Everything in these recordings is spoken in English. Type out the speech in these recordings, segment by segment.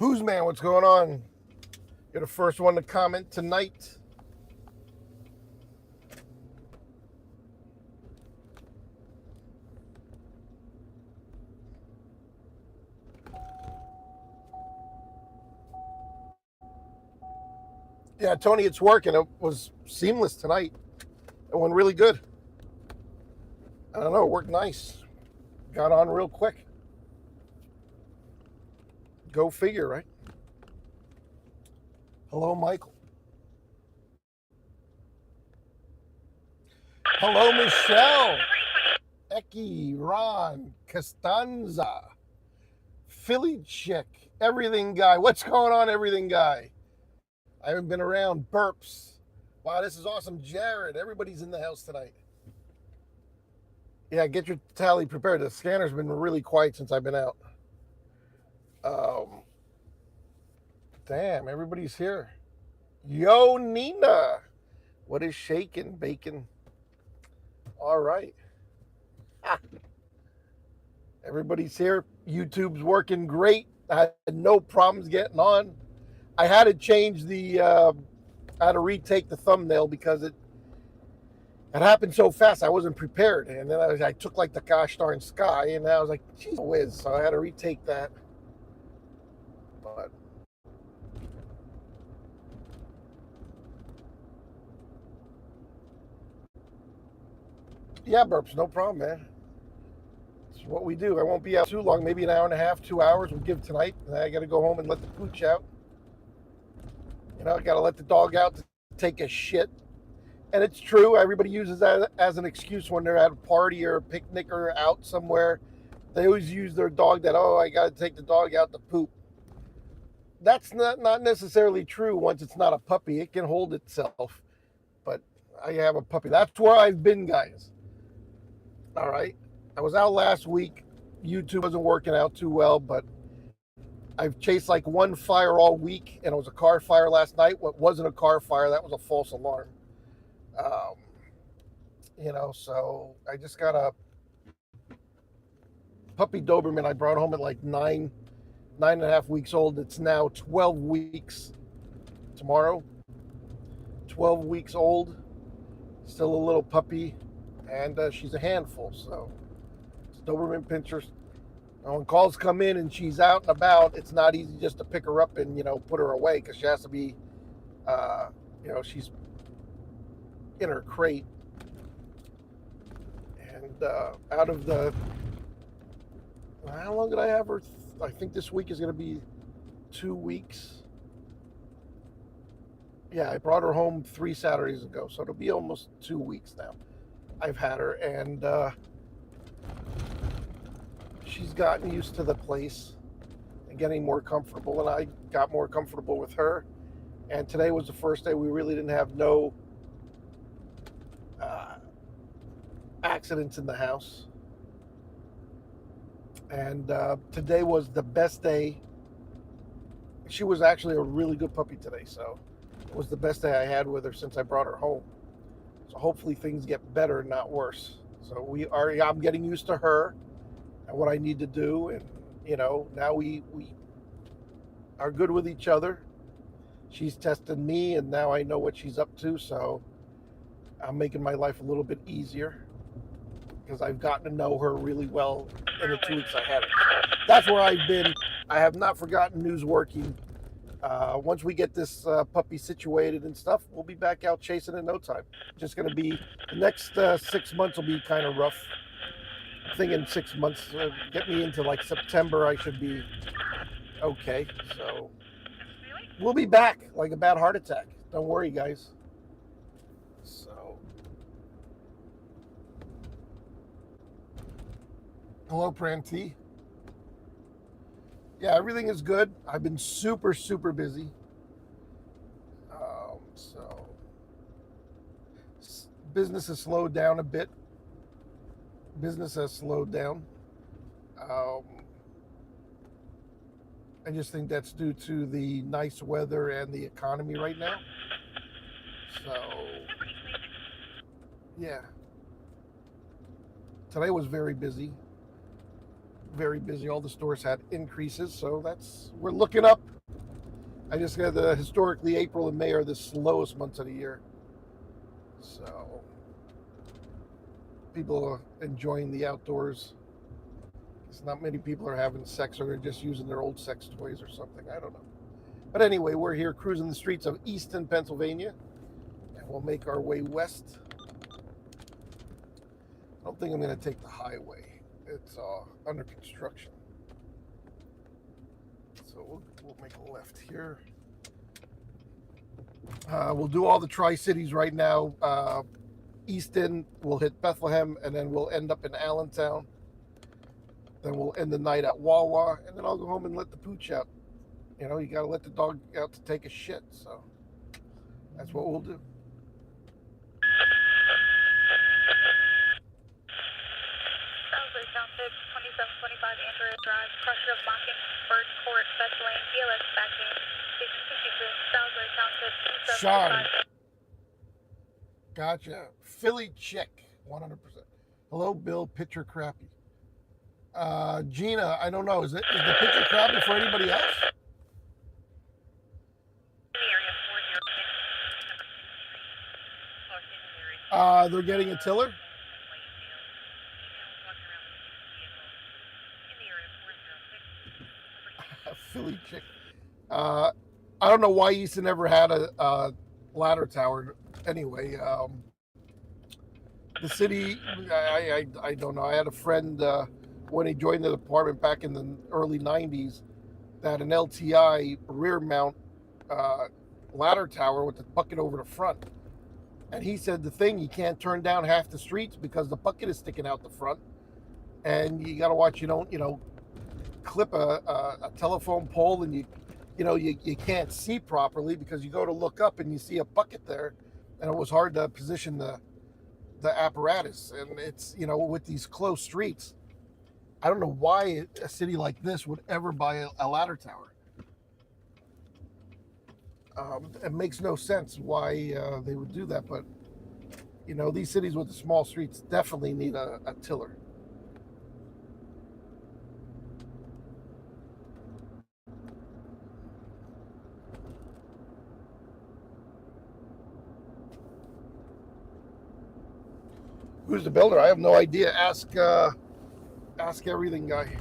Who's man? What's going on? You're the first one to comment tonight. Yeah, Tony, it's working. It was seamless tonight. It went really good. I don't know, it worked nice. Got on real quick. Go figure, right? Hello, Michael. Hello, Michelle. Eki, Ron, Costanza, Philly Chick, Everything Guy. What's going on, Everything Guy? I haven't been around. Burps. Wow, this is awesome. Jared, everybody's in the house tonight. Yeah, get your tally prepared. The scanner's been really quiet since I've been out. Um, Damn, everybody's here. Yo, Nina. What is shaking, bacon? All right. Ah, everybody's here. YouTube's working great. I had no problems getting on. I had to change I had to retake the thumbnail because it happened so fast. I wasn't prepared. And then I took like the gosh darn sky, and I was like, geez whiz. So I had to retake that. But yeah, burps, no problem, man. It's what we do. I won't be out too long, maybe an hour and a half, 2 hours. We'll give tonight. And I got to go home and let the pooch out. You know, I got to let the dog out to take a shit. And it's true. Everybody uses that as an excuse when they're at a party or a picnic or out somewhere. They always use their dog that, oh, I got to take the dog out to poop. That's not necessarily true once it's not a puppy. It can hold itself. But I have a puppy. That's where I've been, guys. All right. I was out last week. YouTube wasn't working out too well, but I've chased like one fire all week, and it was a car fire last night. What wasn't a car fire, that was a false alarm. Um, so I just got a puppy Doberman I brought home at like 9.5 weeks old. It's now 12 weeks tomorrow. 12 weeks old, still a little puppy, and she's a handful. So it's Doberman pinchers. When calls come in and she's out and about, it's not easy just to pick her up and put her away because she has to be, she's in her crate. And out of the, how long did I have her? I think this week is going to be 2 weeks. Yeah, I brought her home 3 Saturdays ago, so it'll be almost 2 weeks now. I've had her, and she's gotten used to the place and getting more comfortable, and I got more comfortable with her. And today was the first day we really didn't have no accidents in the house. And today was the best day. She was actually a really good puppy today, so it was the best day I had with her since I brought her home. So hopefully things get better, not worse. So I'm getting used to her and what I need to do, and now we are good with each other. She's tested me, and now I know what she's up to, so I'm making my life a little bit easier because I've gotten to know her really well in the 2 weeks I had her. That's where I've been. I have not forgotten News working. Once we get this puppy situated and stuff, we'll be back out chasing in no time. Just going to be, the next 6 months will be kind of rough. I'm thinking 6 months, get me into like September, I should be okay. So we'll be back like a bad heart attack. Don't worry, guys. So, hello, Pranti. Yeah, everything is good. I've been super, super busy. So business has slowed down a bit. Business has slowed down. Um, I just think that's due to the nice weather and the economy right now. So, yeah. Today was very busy. very busy. All the stores had increases, so we're looking up. I just got historically April and May are the slowest months of the year, so people are enjoying the outdoors. It's not many people are having sex, or they're just using their old sex toys or something. I don't know. But anyway, we're here cruising the streets of Easton, Pennsylvania, and we'll make our way west. I don't think I'm going to take the highway. It's under construction. So we'll make a left here. We'll do all the Tri-Cities right now. Easton, we'll hit Bethlehem, and then we'll end up in Allentown. Then we'll end the night at Wawa, and then I'll go home and let the pooch out. You know, you got to let the dog out to take a shit. So that's what we'll do. Southwest Township 2725 Andrea Drive, Crusher of Mockingbird Court, Best Lane, BLS backing, station 56, Southwest Township 2725. Gotcha. Philly chick, 100%. Hello, Bill. Picture crappy. Gina, I don't know. Is the picture crappy for anybody else? They're getting a tiller? Philly chick. I don't know why Easton never had a ladder tower. Anyway, the city, I don't know. I had a friend when he joined the department back in the early 90s that had an LTI rear mount ladder tower with the bucket over the front. And he said the thing, you can't turn down half the streets because the bucket is sticking out the front. And you got to watch you don't, clip a telephone pole and you can't see properly because you go to look up and you see a bucket there, and it was hard to position the apparatus. And it's, with these close streets, I don't know why a city like this would ever buy a ladder tower. It makes no sense why they would do that, but these cities with the small streets definitely need a tiller. Who's the builder? I have no idea. Ask everything guy.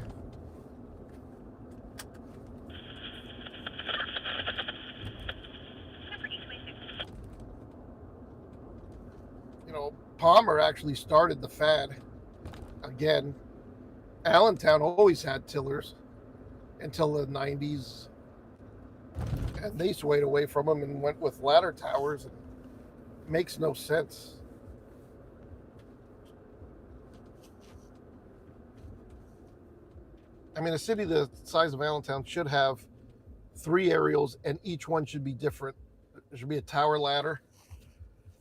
Palmer actually started the fad. Again, Allentown always had tillers until the 90s. And they swayed away from them and went with ladder towers. It makes no sense. I mean, a city the size of Allentown should have 3 aerials, and each one should be different. There should be a tower ladder,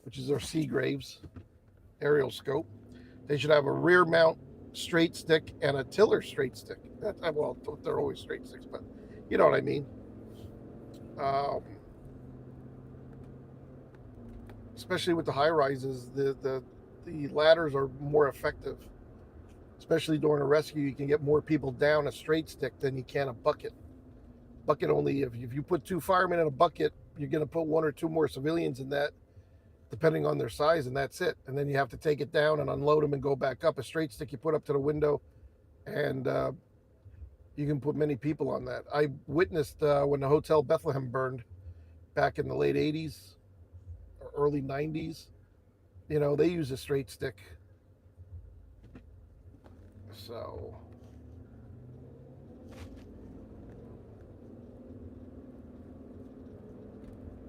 which is their Seagraves aerial scope. They should have a rear mount straight stick and a tiller straight stick. Well, they're always straight sticks, but you know what I mean. Especially with the high rises, the ladders are more effective. Especially during a rescue, you can get more people down a straight stick than you can a bucket. Bucket only, if you put 2 firemen in a bucket, you're going to put 1 or 2 more civilians in that, depending on their size, and that's it. And then you have to take it down and unload them and go back up. A straight stick you put up to the window, and you can put many people on that. I witnessed when the Hotel Bethlehem burned back in the late 80s or early 90s. They used a straight stick. So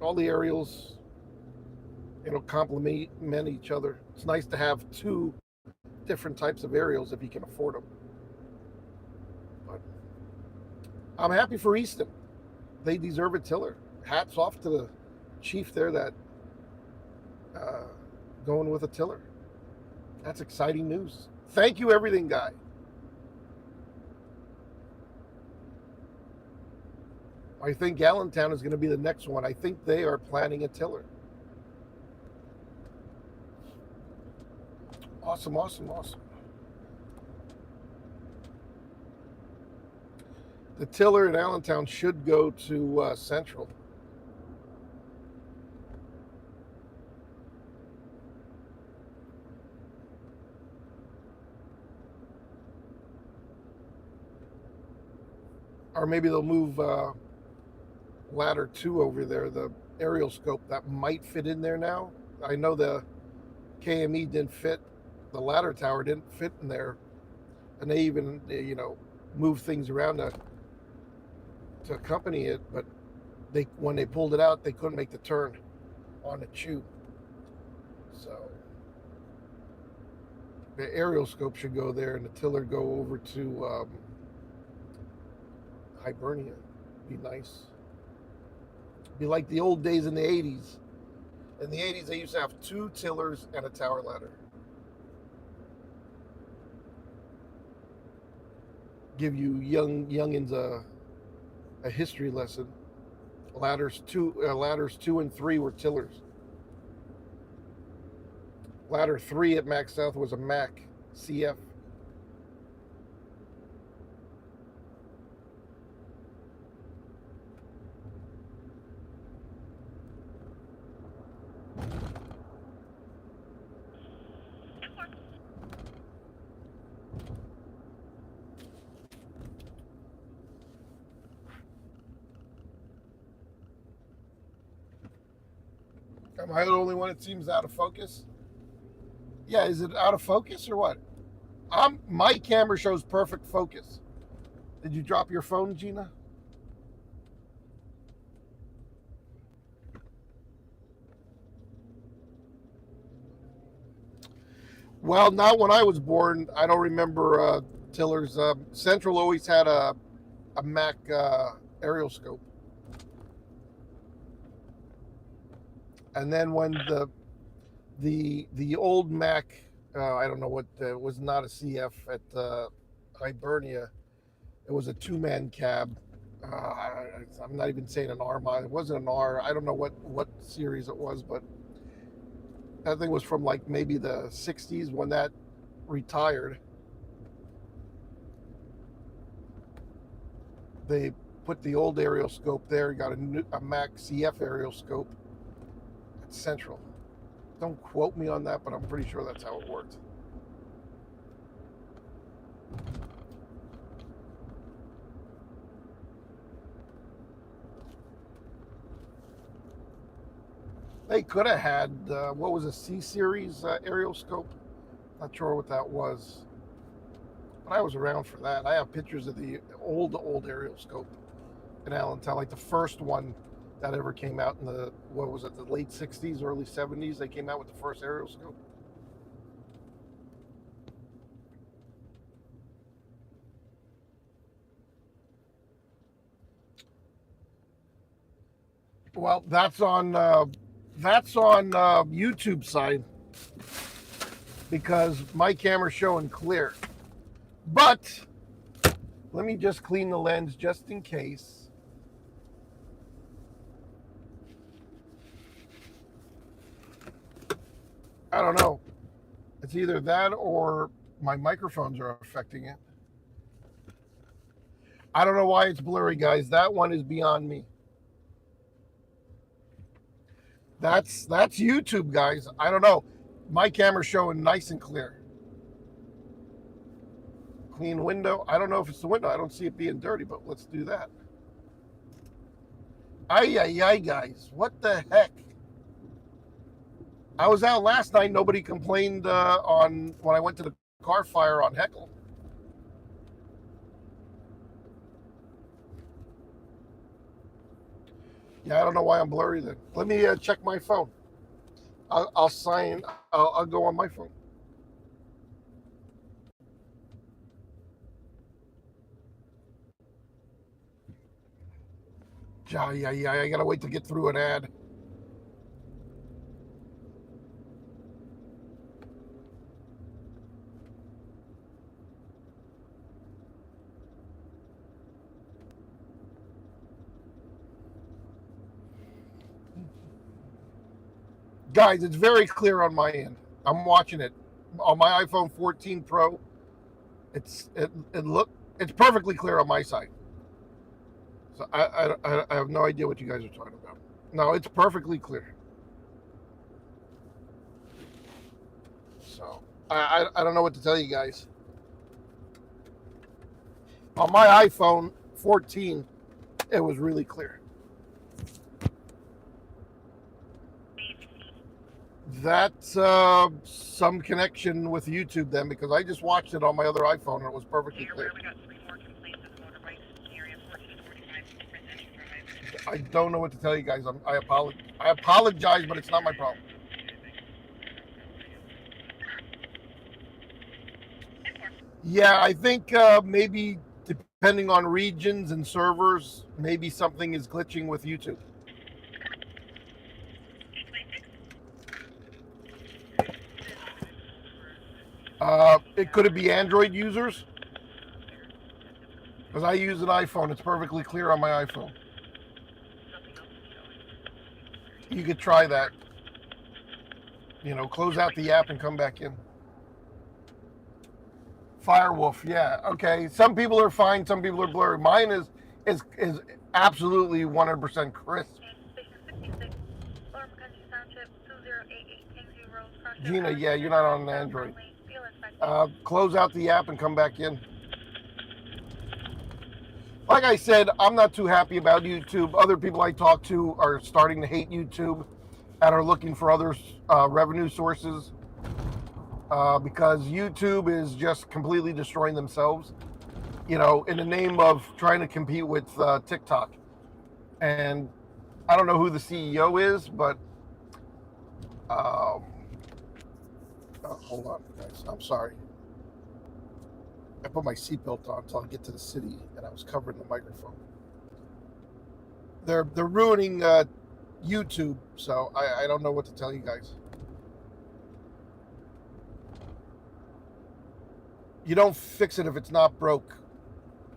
all the aerials, complement each other. It's nice to have 2 different types of aerials if you can afford them. But I'm happy for Easton. They deserve a tiller. Hats off to the chief there that going with a tiller. That's exciting news. Thank you, everything guy. I think Allentown is going to be the next one. I think they are planning a tiller. Awesome. The tiller in Allentown should go to Central. Or maybe they'll move ladder 2 over there, the aerial scope that might fit in there now. I know the KME didn't fit, the ladder tower didn't fit in there, and they even moved things around to accompany it, but when they pulled it out, they couldn't make the turn on the tube. So the aerial scope should go there, and the tiller go over to Hibernia. Be nice. Be like the old days in the 80s. In the 80s, they used to have 2 tillers and a tower ladder. Give you youngins a history lesson. Ladders 2 and 3 were tillers. Ladder 3 at Mac South was a Mac CF. Am I the only one that seems out of focus? Yeah, is it out of focus or what? My camera shows perfect focus. Did you drop your phone, Gina? Well, not when I was born. I don't remember tillers. Central always had a Mac aerial scope. And then when the old Mac, I don't know what, was not a CF at Hibernia. It was a 2-man cab. I'm not even saying an R model. It wasn't an R. I don't know what series it was, but that thing was from like maybe the 60s when that retired. They put the old aerial scope there. Got a Mac CF aerial scope. Central. Don't quote me on that, but I'm pretty sure that's how it worked. They could have had what was a C series aerial scope. Not sure what that was, but I was around for that. I have pictures of the old aerial scope in Allentown, like the first one that ever came out in the late 60s, early 70s. They came out with the first aerial scope. Well, that's on YouTube side because my camera's showing clear. But let me just clean the lens just in case. I don't know. It's either that or my microphones are affecting it. I don't know why it's blurry, guys. That one is beyond me. That's YouTube, guys. I don't know. My camera's showing nice and clear. Clean window. I don't know if it's the window. I don't see it being dirty, but let's do that. Ay, guys. What the heck? I was out last night. Nobody complained when I went to the car fire on Heckle. Yeah, I don't know why I'm blurry then. Let me check my phone. I'll go on my phone. Yeah, I gotta wait to get through an ad. Guys, it's very clear on my end. I'm watching it on my iPhone 14 Pro. It's perfectly clear on my side. So I have no idea what you guys are talking about. No, it's perfectly clear. So I don't know what to tell you guys. On my iPhone 14, it was really clear. That's some connection with YouTube then, because I just watched it on my other iPhone and it was perfectly clear. We got 3 more complaints of motorbikes, area 1445 Presenting Drive. I don't know what to tell you guys. I apologize, but it's not my problem. Yeah, I think maybe depending on regions and servers, maybe something is glitching with YouTube. Could it be Android users? Because I use an iPhone. It's perfectly clear on my iPhone. You could try that. You know, close out the app and come back in. Firewolf, yeah. Okay. Some people are fine. Some people are blurry. Mine is absolutely 100% crisp. Gina, yeah, you're not on an Android. Close out the app and come back in. Like I said, I'm not too happy about YouTube. Other people I talk to are starting to hate YouTube and are looking for other revenue sources because YouTube is just completely destroying themselves, you know, in the name of trying to compete with TikTok. And I don't know who the CEO is, but hold on, guys. I'm sorry. I put my seatbelt on until I get to the city, and I was covering the microphone. They're ruining YouTube, so I don't know what to tell you guys. You don't fix it if it's not broke.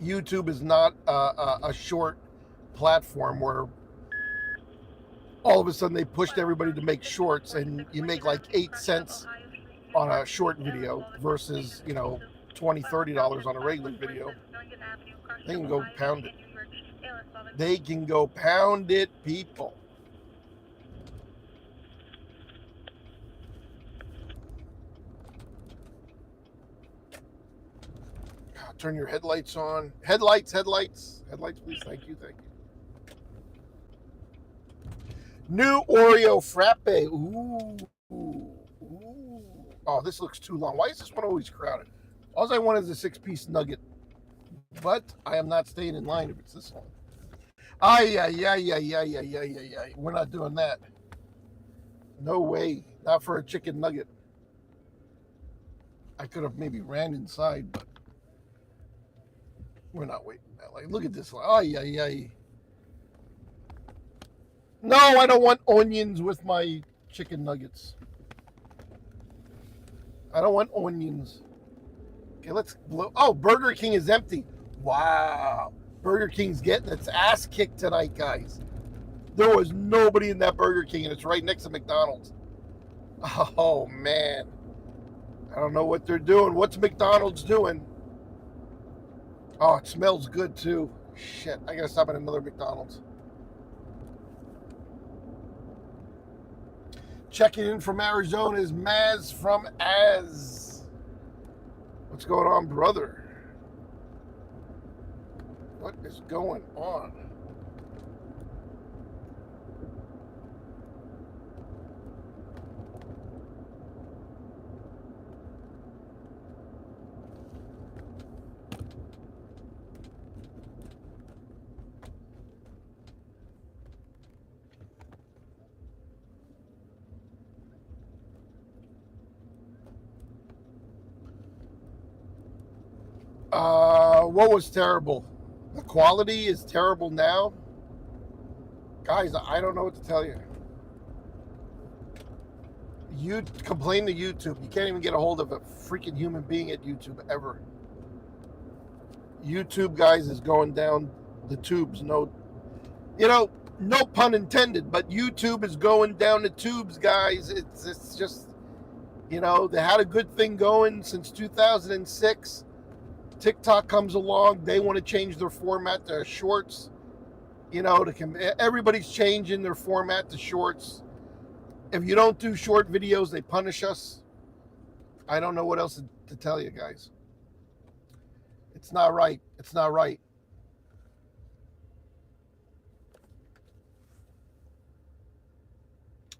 YouTube is not a short platform where all of a sudden they pushed everybody to make shorts, and you make like 8 cents on a short video versus, you know, $20, $30 on a regular video. They can go pound it. They can go pound it, people. Turn your headlights on. Headlights, please. Thank you. New Oreo frappe. Ooh. Oh, this looks too long. Why is this one always crowded? All I want is a 6-piece nugget. But I am not staying in line if it's this long. Yeah. We're not doing that. No way. Not for a chicken nugget. I could have maybe ran inside, but we're not waiting that. Like, look at this line. No, I don't want onions with my chicken nuggets. I don't want onions. Okay, let's blow. Oh, Burger King is empty. Wow. Burger King's getting its ass kicked tonight, guys. There was nobody in that Burger King, and it's right next to McDonald's. Oh, man. I don't know what they're doing. What's McDonald's doing? Oh, it smells good, too. Shit, I gotta stop at another McDonald's. Checking in from Arizona is Maz from Az. What's going on, brother? What is going on? What was terrible? The quality is terrible now. Guys, I don't know what to tell you. You complain to YouTube. You can't even get a hold of a freaking human being at YouTube ever. YouTube, guys, is going down the tubes. No pun intended, but YouTube is going down the tubes, guys. It's just, they had a good thing going since 2006. TikTok comes along. They want to change their format to shorts. You know, everybody's changing their format to shorts. If you don't do short videos, they punish us. I don't know what else to tell you guys. It's not right. It's not right.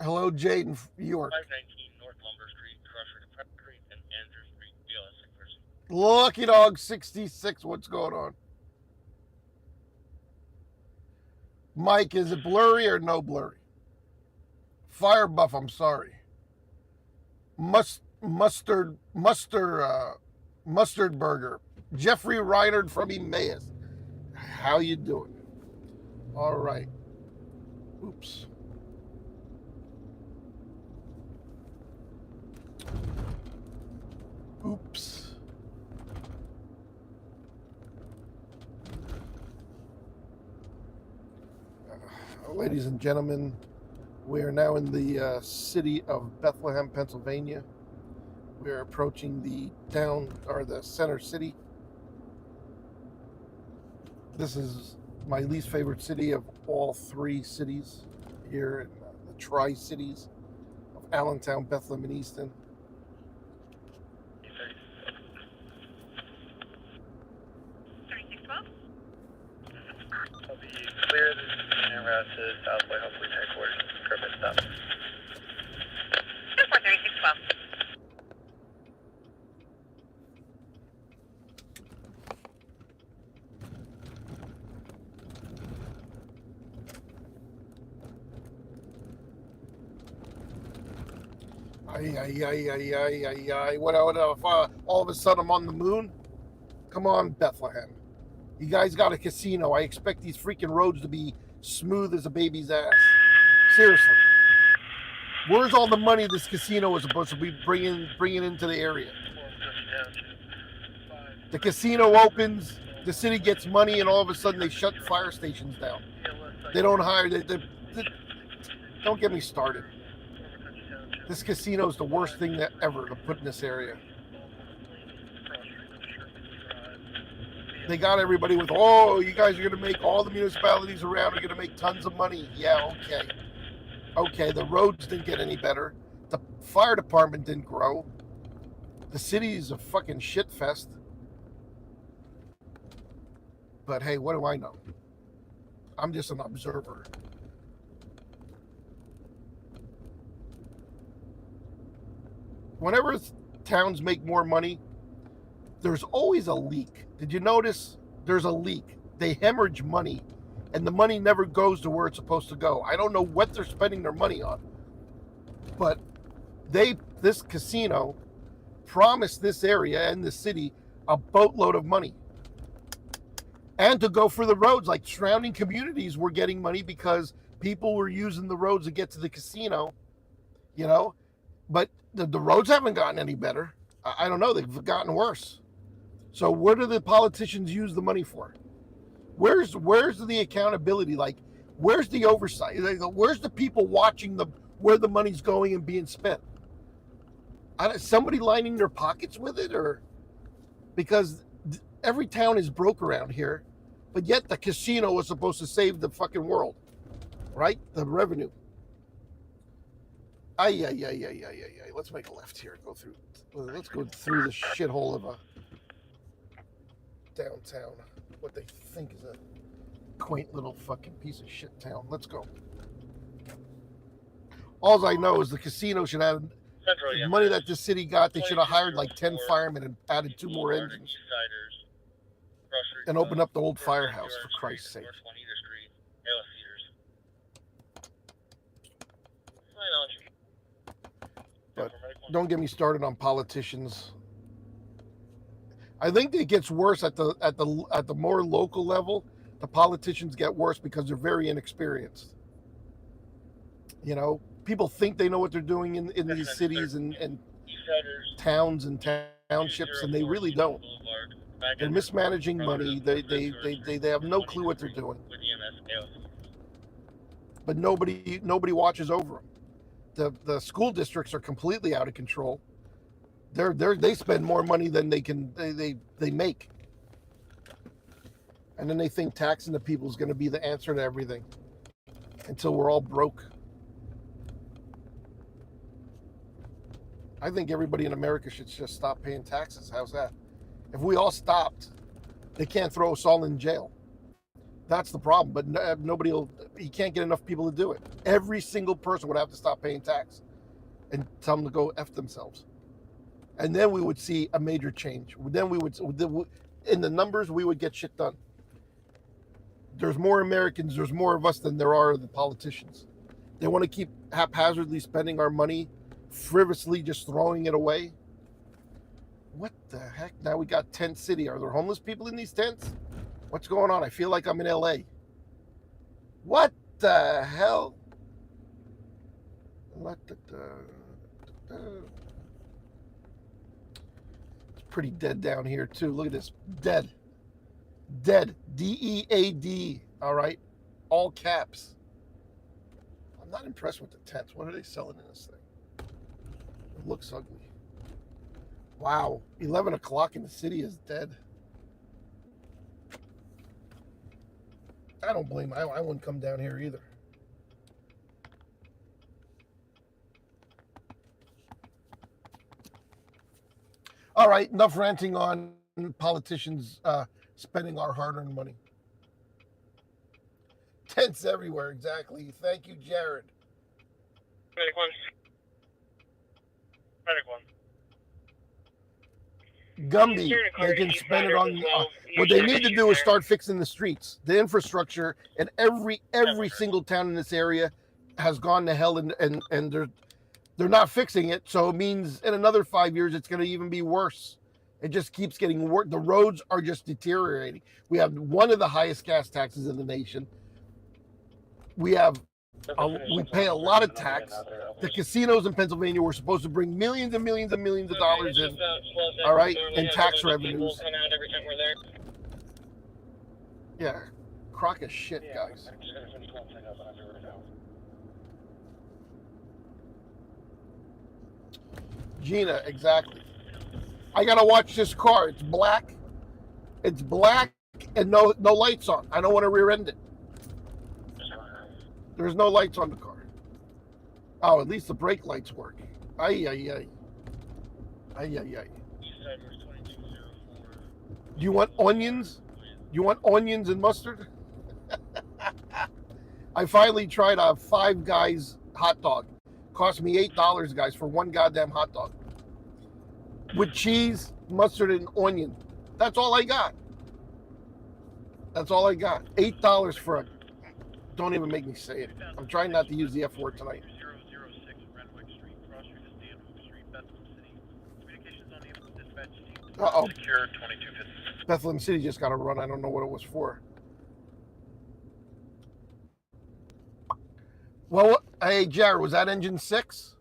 Hello, Jade in York. 519 North Lumber Street, Crusher to Prep Street, and Andrew Street, BLS 6. Lucky Dog 66. What's going on? Mike, is it blurry or no blurry? Fire Buff, I'm sorry. Mustard Burger. Jeffrey Reinhardt from Emmaus. How you doing? All right. Oops. Oops. Ladies and gentlemen, we are now in the city of Bethlehem, Pennsylvania. We are approaching the center city. This is my least favorite city of all three cities here in the Tri-Cities of Allentown, Bethlehem, and Easton. I'll be clear en route to Southway, hopefully type 40. Perfect stop. 43612. What if all of a sudden I'm on the moon? Come on, Bethlehem. You guys got a casino. I expect these freaking roads to be smooth as a baby's ass. Seriously. Where's all the money this casino is supposed to be bringing into the area? The casino opens, the city gets money, and all of a sudden they shut fire stations down. They don't hire. Don't get me started. This casino is the worst thing ever to put in this area. They got everybody with, oh, you guys are going to make, all the municipalities around are going to make tons of money. Yeah, okay. Okay, the roads didn't get any better. The fire department didn't grow. The city is a fucking shit fest. But hey, what do I know? I'm just an observer. Whenever towns make more money, there's always a leak. Did you notice? There's a leak. They hemorrhage money, and the money never goes to where it's supposed to go. I don't know what they're spending their money on, but this casino promised this area and the city a boatload of money. And to go for the roads, like surrounding communities were getting money because people were using the roads to get to the casino, you know, but the roads haven't gotten any better. I don't know. They've gotten worse. So what do the politicians use the money for? Where's the accountability? Like, where's the oversight? Where's the people watching where the money's going and being spent? Somebody lining their pockets with it, or because every town is broke around here, but yet the casino was supposed to save the fucking world, right? The revenue. Let's make a left here. Let's go through the shithole of a downtown. What they think is a quaint little fucking piece of shit town. Let's go. All I know is the casino should have money that the city got. They should have hired like 10 firemen and added 2 more engines and opened up the old firehouse, for Christ's sake. But don't get me started on politicians. I think it gets worse at the more local level. The politicians get worse because they're very inexperienced. You know, people think they know what they're doing in these cities and towns and townships, and they really don't. They're mismanaging money. They have no clue what they're doing. But nobody watches over them. The school districts are completely out of control. They spend more money than they make. And then they think taxing the people is going to be the answer to everything until we're all broke. I think everybody in America should just stop paying taxes. How's that? If we all stopped, they can't throw us all in jail. That's the problem. But nobody will, you can't get enough people to do it. Every single person would have to stop paying tax and tell them to go F themselves. And then we would see a major change. Then we would, in the numbers, we would get shit done. There's more Americans, there's more of us than there are the politicians. They want to keep haphazardly spending our money, frivolously just throwing it away. What the heck? Now we got Tent City. Are there homeless people in these tents? What's going on? I feel like I'm in LA. What the hell? It's pretty dead down here too. Look at this. Dead. Dead. D-E-A-D. All right. All caps. I'm not impressed with the tents. What are they selling in this thing? It looks ugly. Wow. 11 o'clock in the city is dead. I don't blame him. I wouldn't come down here either. All right. Enough ranting on politicians spending our hard-earned money. Tents everywhere. Exactly. Thank you, Jared. Medic 1. Medic 1. Gumby, they can spend it on. What they need to do is start fixing the streets, the infrastructure, and every single town in this area has gone to hell, and they're not fixing it. So it means in another 5 years it's going to even be worse. It just keeps getting worse. The roads are just deteriorating. We have one of the highest gas taxes in the nation. We pay a lot of tax. The casinos in Pennsylvania were supposed to bring millions and millions and millions of dollars in, all right, in tax revenues. Yeah, crock of shit, guys. Gina, exactly. I gotta watch this car. It's black. It's black and no lights on. I don't want to rear-end it. There's no lights on the car. Oh, at least the brake lights work. Ay, ay, ay. Ay, ay, ay. Do you want onions? You want onions and mustard? I finally tried a Five Guys hot dog. Cost me $8, guys, for one goddamn hot dog. With cheese, mustard, and onion. That's all I got. That's all I got. $8 for a... Don't even make me say it. I'm trying not to use the F word tonight. 006 Renwick Street, cross street to Stanhope Street, Bethlehem City. Communications on the dispatch team. Uh-oh. Secure 2250. Bethlehem City just got a run. I don't know what it was for. Well, hey, Jared, was that engine 6?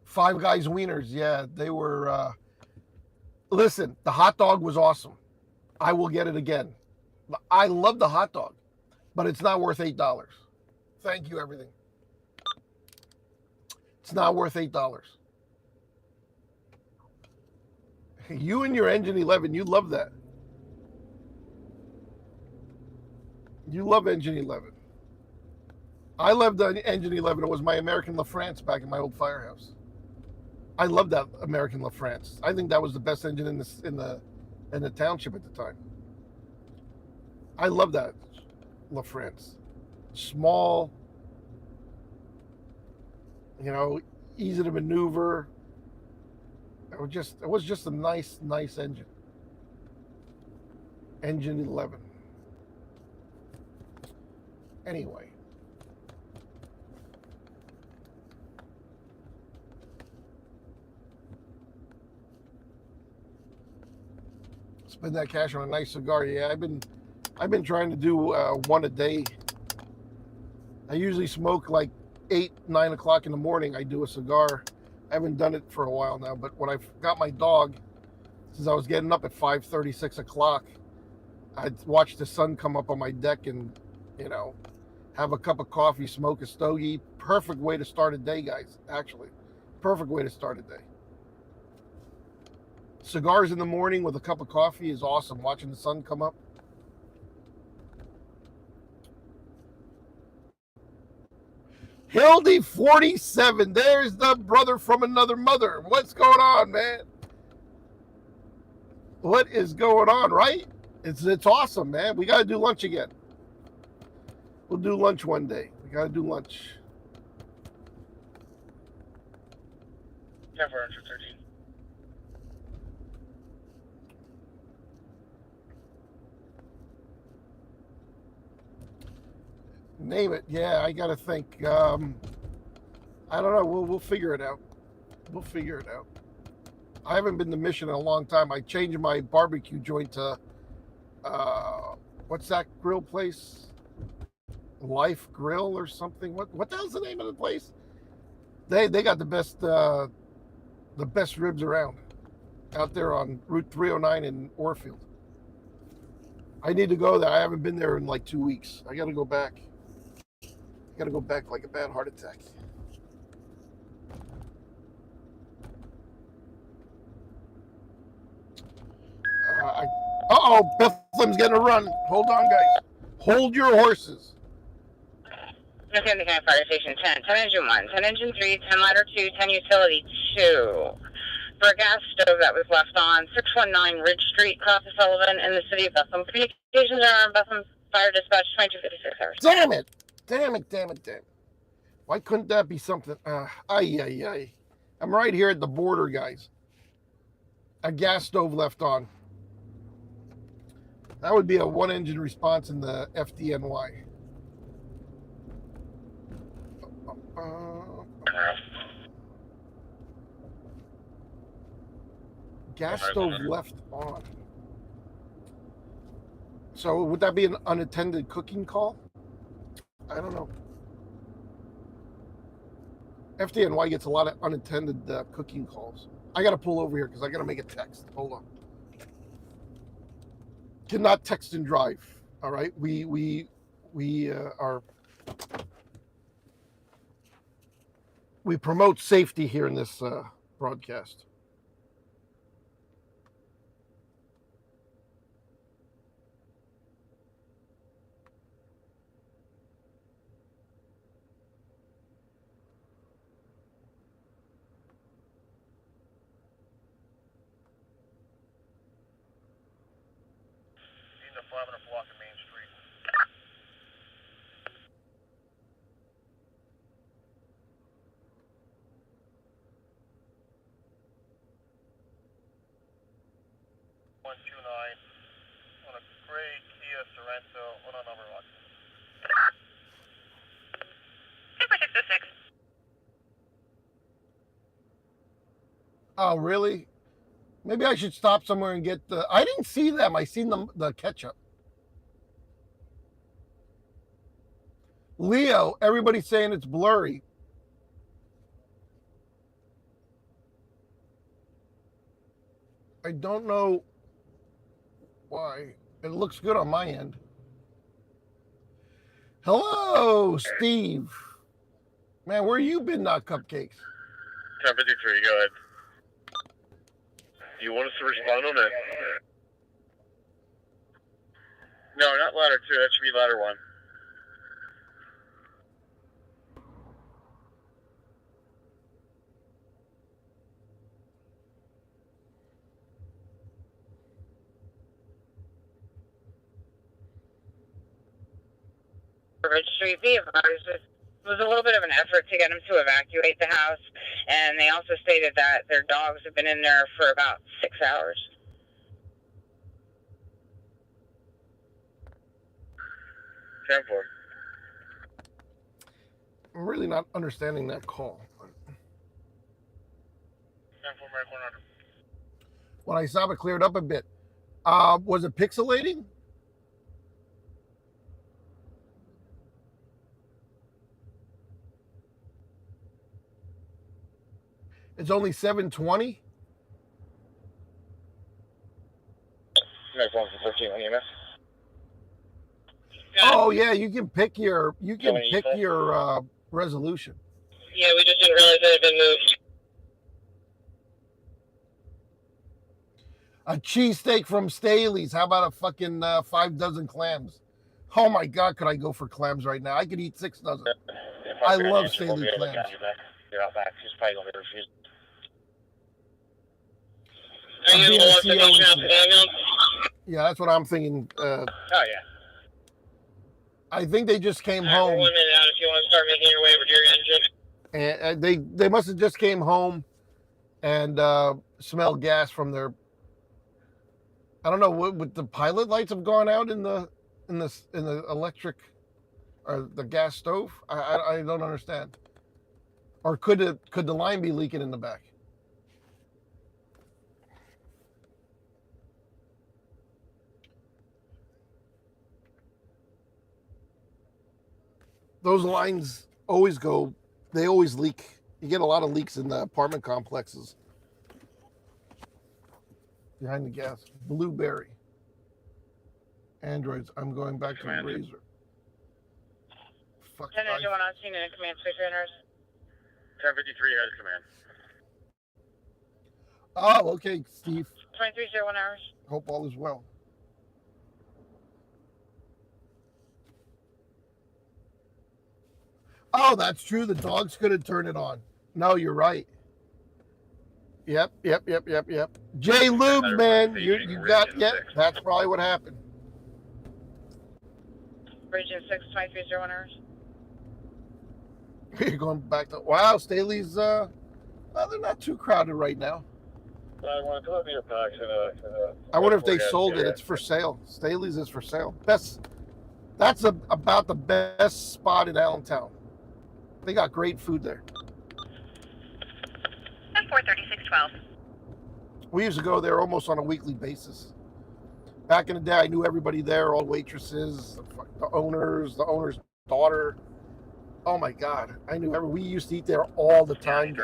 Five Guys wieners. Yeah, they were... Listen, the hot dog was awesome. I will get it again. I love the hot dog, but it's not worth $8. Thank you, everything. It's not worth $8. You and your Engine 11, you love that. You love Engine 11. I loved the Engine 11. It was my American LaFrance back in my old firehouse. I loved that American LaFrance. I think that was the best engine in the township at the time. I love that LaFrance. Small, you know, easy to maneuver. It was just a nice engine. Engine 11. Anyway. Spend that cash on a nice cigar. Yeah, I've been trying to do one a day. I usually smoke like 8, 9 o'clock in the morning. I do a cigar. I haven't done it for a while now, but when I got my dog, since I was getting up at 5:30, 6 o'clock, I'd watch the sun come up on my deck and, you know, have a cup of coffee, smoke a stogie. Perfect way to start a day, guys, actually. Perfect way to start a day. Cigars in the morning with a cup of coffee is awesome. Watching the sun come up. Hildy 47. There's the brother from another mother. What's going on, man? What is going on, right? It's awesome, man. We got to do lunch again. We'll do lunch one day. We got to do lunch. 10-413. Name it. Yeah, I got to think. I don't know. We'll figure it out. We'll figure it out. I haven't been to Mission in a long time. I changed my barbecue joint to, what's that grill place? Life Grill or something. What the hell's the name of the place? They got the best ribs around out there on Route 309 in Orfield. I need to go there. I haven't been there in like 2 weeks. I got to go back. I got to go back like a bad heart attack. Uh-oh, Bethlehem's getting a run. Hold on, guys. Hold your horses. Okay, the fire station 10, 10 engine 1, 10 engine 3, 10 ladder 2, 10 utility 2. For a gas stove that was left on 619 Ridge Street, Coffee Sullivan, in the city of Bethlehem. Communications are on Bethlehem Fire Dispatch 2256 hours. Damn it. Damn it, damn it, damn it. Why couldn't that be something? Ay. I'm right here at the border, guys. A gas stove left on. That would be a one-engine response in the FDNY. Gas stove left on. So would that be an unattended cooking call? I don't know. FDNY gets a lot of unattended cooking calls. I got to pull over here because I got to make a text. Hold on. Cannot text and drive. All right. We promote safety here in this broadcast. In the 500 block of Main Street. On a gray Kia Sorento, on a number one. 2606. Oh, really? Maybe I should stop somewhere and get the... I didn't see them. I seen the ketchup. Leo, everybody's saying it's blurry. I don't know why. It looks good on my end. Hello, Steve. Man, where you been, not cupcakes? 1053, go ahead. Do you want us to respond on that? No, not ladder 2. That should be ladder 1. Ridge Street vehicles. It was a little bit of an effort to get them to evacuate the house, and they also stated that their dogs have been in there for about 6 hours. 10-4. I'm really not understanding that call. 10-4, Mike 100. When I saw it cleared up a bit, was it pixelating? It's only 720. Next one for 13 on EMS. Oh yeah, you can pick your resolution. Yeah, we just didn't realize it had been moved. A cheesesteak from Staley's. How about a fucking 5 dozen clams? Oh my God, could I go for clams right now? I could eat 6 dozen. If I our grand love agent will Staley be able to clams. get you back. You're out back. He's probably gonna be refused. I'm Are you being the a one CO to issue. the ambulance? Yeah, that's what I'm thinking. Oh yeah. I think they just came All right, we're home. 1 minute out if you want to start making your way over to your engine. And they must have just came home and smelled gas from their. I don't know what the pilot lights have gone out in the electric or the gas stove. I don't understand. Or could the line be leaking in the back? Those lines always go. They always leak. You get a lot of leaks in the apartment complexes. Behind the gas. Blueberry. Androids. I'm going back to Command. Razor. Fuck. 10 engine 1 on scene and command space runners. 1053 has command. Oh, okay, Steve. 2301 hours. Hope all is well. Oh, that's true. The dogs couldn't turn it on. No, you're right. Yep. Jay Lubes, man. You got, yep, that's probably what happened. Region 6, 2301 hours. You're going back to, wow, Staley's, well, they're not too crowded right now. I want to put me your packs in I wonder if they sold it. It's for sale. Staley's is for sale. That's about the best spot in Allentown. They got great food there. 43612. We used to go there almost on a weekly basis. Back in the day, I knew everybody there, all waitresses, the owner's daughter. Oh my God, I knew we used to eat there all the time.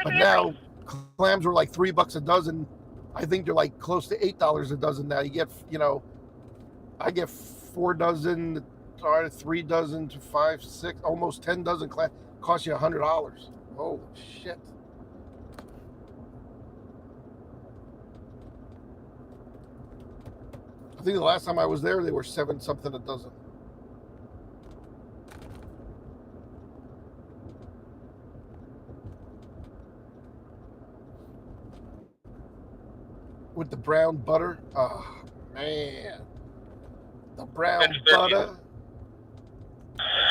But now clams were like $3 a dozen. I think they're like close to $8 a dozen now. You get, I get 4 dozen, 3 dozen to 5, 6, almost 10 dozen clams. Cost you $100. Holy shit. I think the last time I was there, they were 7 something a dozen. With the brown butter. Oh, man. The brown butter.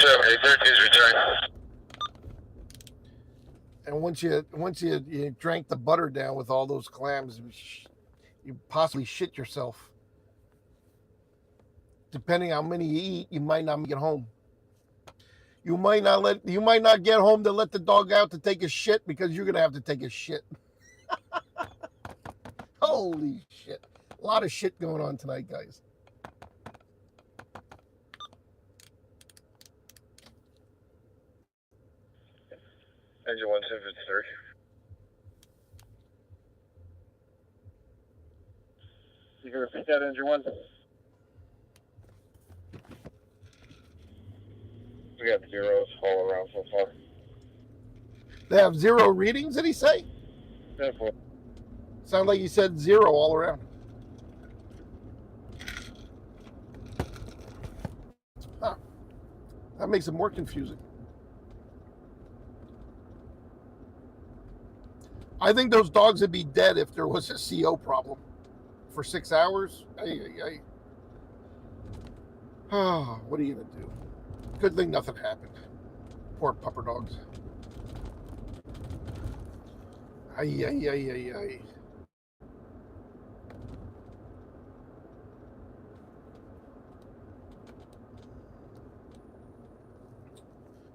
713's return. And once you drank the butter down with all those clams, you possibly shit yourself. Depending how many you eat, you might not make it home. You might not get home to let the dog out to take a shit because you're gonna have to take a shit. Holy shit. A lot of shit going on tonight, guys. Engine 1753. You can repeat that, Engine 1? We got zeros all around so far. They have 0 readings, did he say? Definitely. Sound like he said 0 all around. Huh. That makes it more confusing. I think those dogs would be dead if there was a CO problem for 6 hours. Oh, what are you gonna do? Good thing nothing happened. Poor pupper dogs. Ay.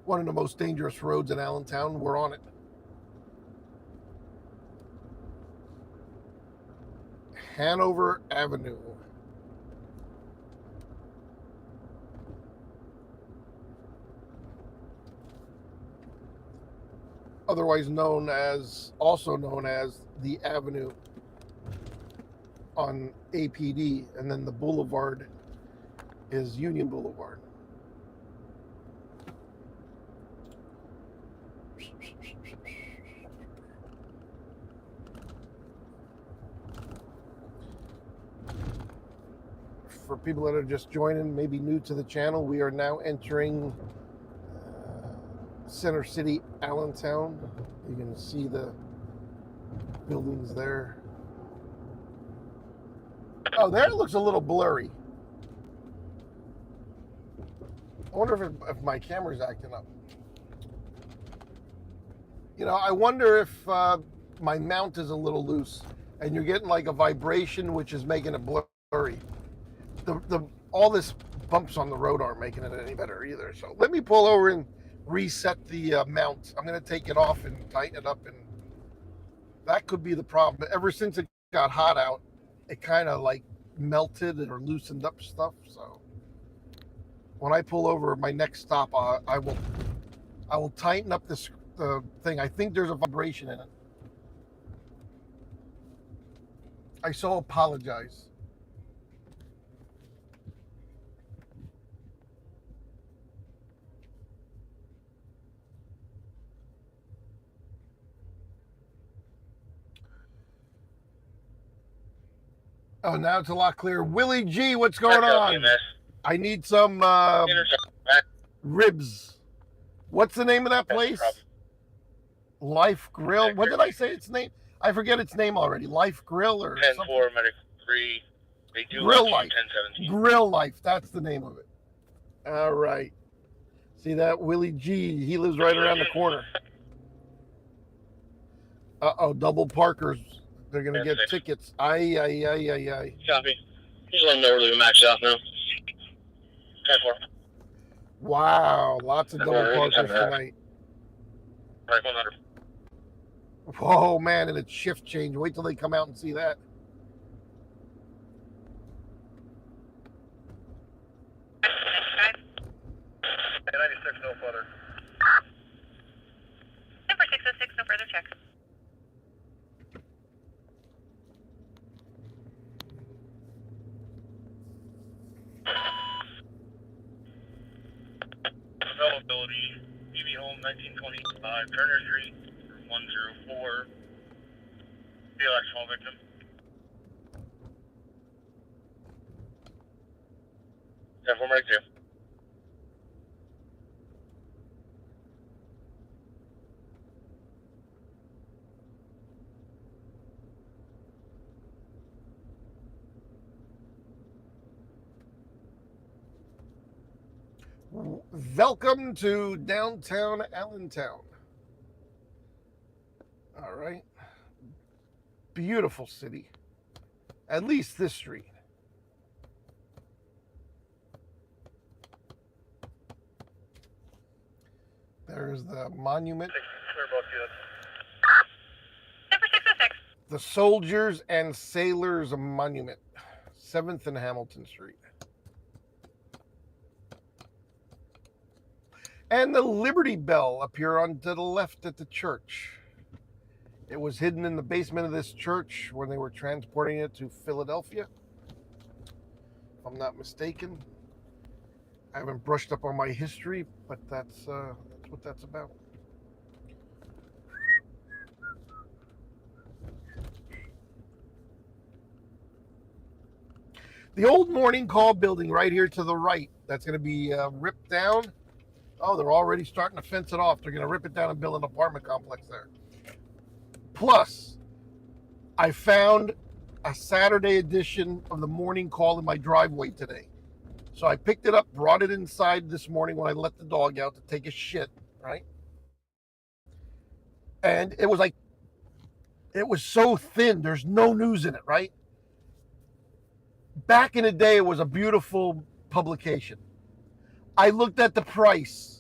One of the most dangerous roads in Allentown. We're on it. Hanover Avenue. Also known as the Avenue on APD, and then the boulevard is Union Boulevard. for people that are just joining, maybe new to the channel, we are now entering Center City, Allentown. You can see the buildings there. Oh, there it looks a little blurry. I wonder if my camera's acting up. You know, I wonder if my mount is a little loose and you're getting like a vibration which is making it blurry. All this bumps on the road aren't making it any better either. So let me pull over and reset the mount. I'm going to take it off and tighten it up, and that could be the problem. But ever since it got hot out, it kind of like melted or loosened up stuff. So when I pull over my next stop, I will tighten up this thing. I think there's a vibration in it. I so apologize. Oh, now it's a lot clearer. Willie G, what's going on? I need some ribs. What's the name of that place? Life Grill. What did I say its name? I forget its name already. Life Grill or 10-4, something? Medic 3. They do Grill lunch Life. 10-17. Grill Life. That's the name of it. All right. See that? Willie G. He lives right around the corner. Uh-oh. Double parkers. They're going to get tickets. Aye. Copy. Just let them know we're leaving Max South now. 10-4. Wow. Lots of double parkers tonight. Right, 100. Whoa, man. And it's shift change. Wait till they come out and see that. And 96, no further. Number 606, no further check. Availability, TV Home 1925, Turner Street, 104. DLX small victim. Yeah, 4 Medic 2. Welcome to downtown Allentown. All right. Beautiful city. At least this street. There's the monument. Clear both units. Number 606. The Soldiers and Sailors Monument. 7th and Hamilton Street. And the Liberty Bell up here on to the left at the church. It was hidden in the basement of this church when they were transporting it to Philadelphia, if I'm not mistaken. I haven't brushed up on my history, but that's what that's about. The old Morning Call building right here to the right, that's going to be ripped down. Oh, they're already starting to fence it off. They're going to rip it down and build an apartment complex there. Plus, I found a Saturday edition of the Morning Call in my driveway today. So I picked it up, brought it inside this morning when I let the dog out to take a shit, right? And it was like, it was so thin. There's no news in it, right? Back in the day, it was a beautiful publication. I looked at the price.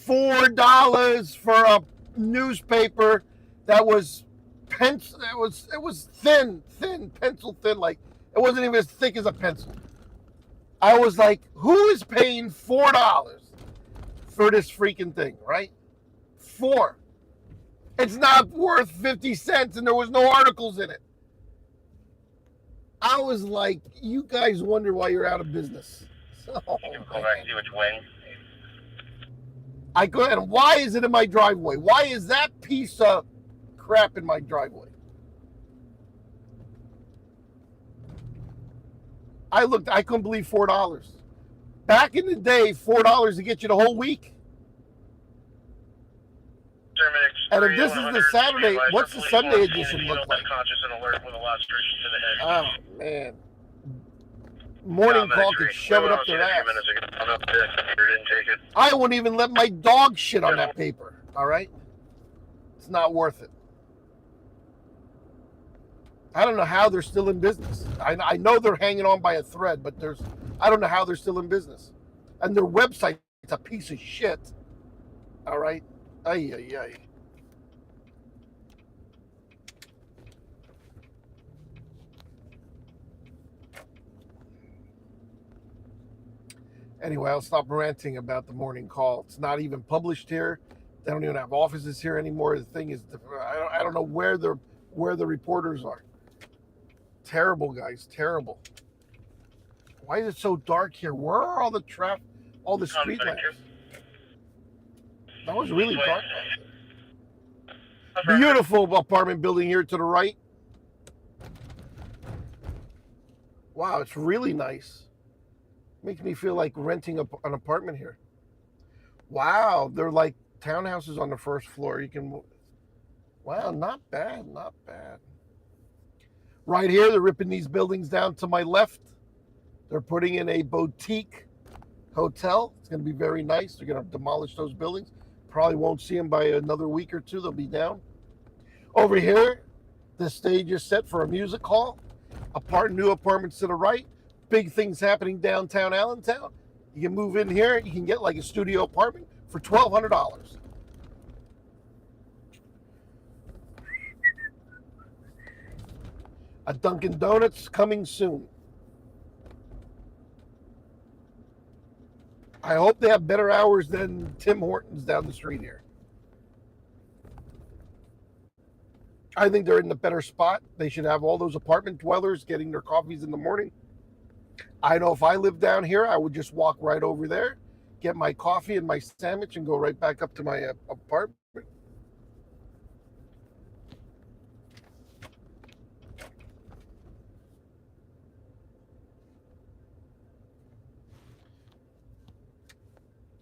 $4 for a newspaper that was pencil. It was thin, pencil thin. Like it wasn't even as thick as a pencil. I was like, who is paying $4 for this freaking thing, right? $4. It's not worth 50 cents, and there was no articles in it. I was like, you guys wonder why you're out of business. So, You can pull back and see which wing. I go ahead. Why is it in my driveway? Why is that piece of crap in my driveway? I looked. I couldn't believe $4. Back in the day, $4 to get you the whole week. And if this is the Saturday, what's the Sunday edition look like? Conscious and alert with a lacerations to the head. Oh man, morning call could shove it up their ass. I won't even let my dog shit on that paper. All right, it's not worth it. I don't know how they're still in business. I know they're hanging on by a thread, but I don't know how they're still in business. And their website's a piece of shit. All right, ay ay ay. Anyway, I'll stop ranting about the morning call. It's not even published here. They don't even have offices here anymore. The thing is, I don't know where the reporters are. Terrible, guys. Terrible. Why is it so dark here? Where are all the all the street lamps? That was really dark. Beautiful apartment building here to the right. Wow, it's really nice. Makes me feel like renting an apartment here. Wow, they're like townhouses on the first floor. You can, wow, not bad, not bad. Right here, they're ripping these buildings down to my left. They're putting in a boutique hotel. It's going to be very nice. They're going to demolish those buildings. Probably won't see them by another week or two. They'll be down. Over here, the stage is set for a music hall. New apartments to the right. Big things happening downtown Allentown. You can move in here. You can get like a studio apartment for $1,200. A Dunkin' Donuts coming soon. I hope they have better hours than Tim Hortons down the street here. I think they're in the better spot. They should have all those apartment dwellers getting their coffees in the morning. I know if I lived down here, I would just walk right over there, get my coffee and my sandwich, and go right back up to my apartment.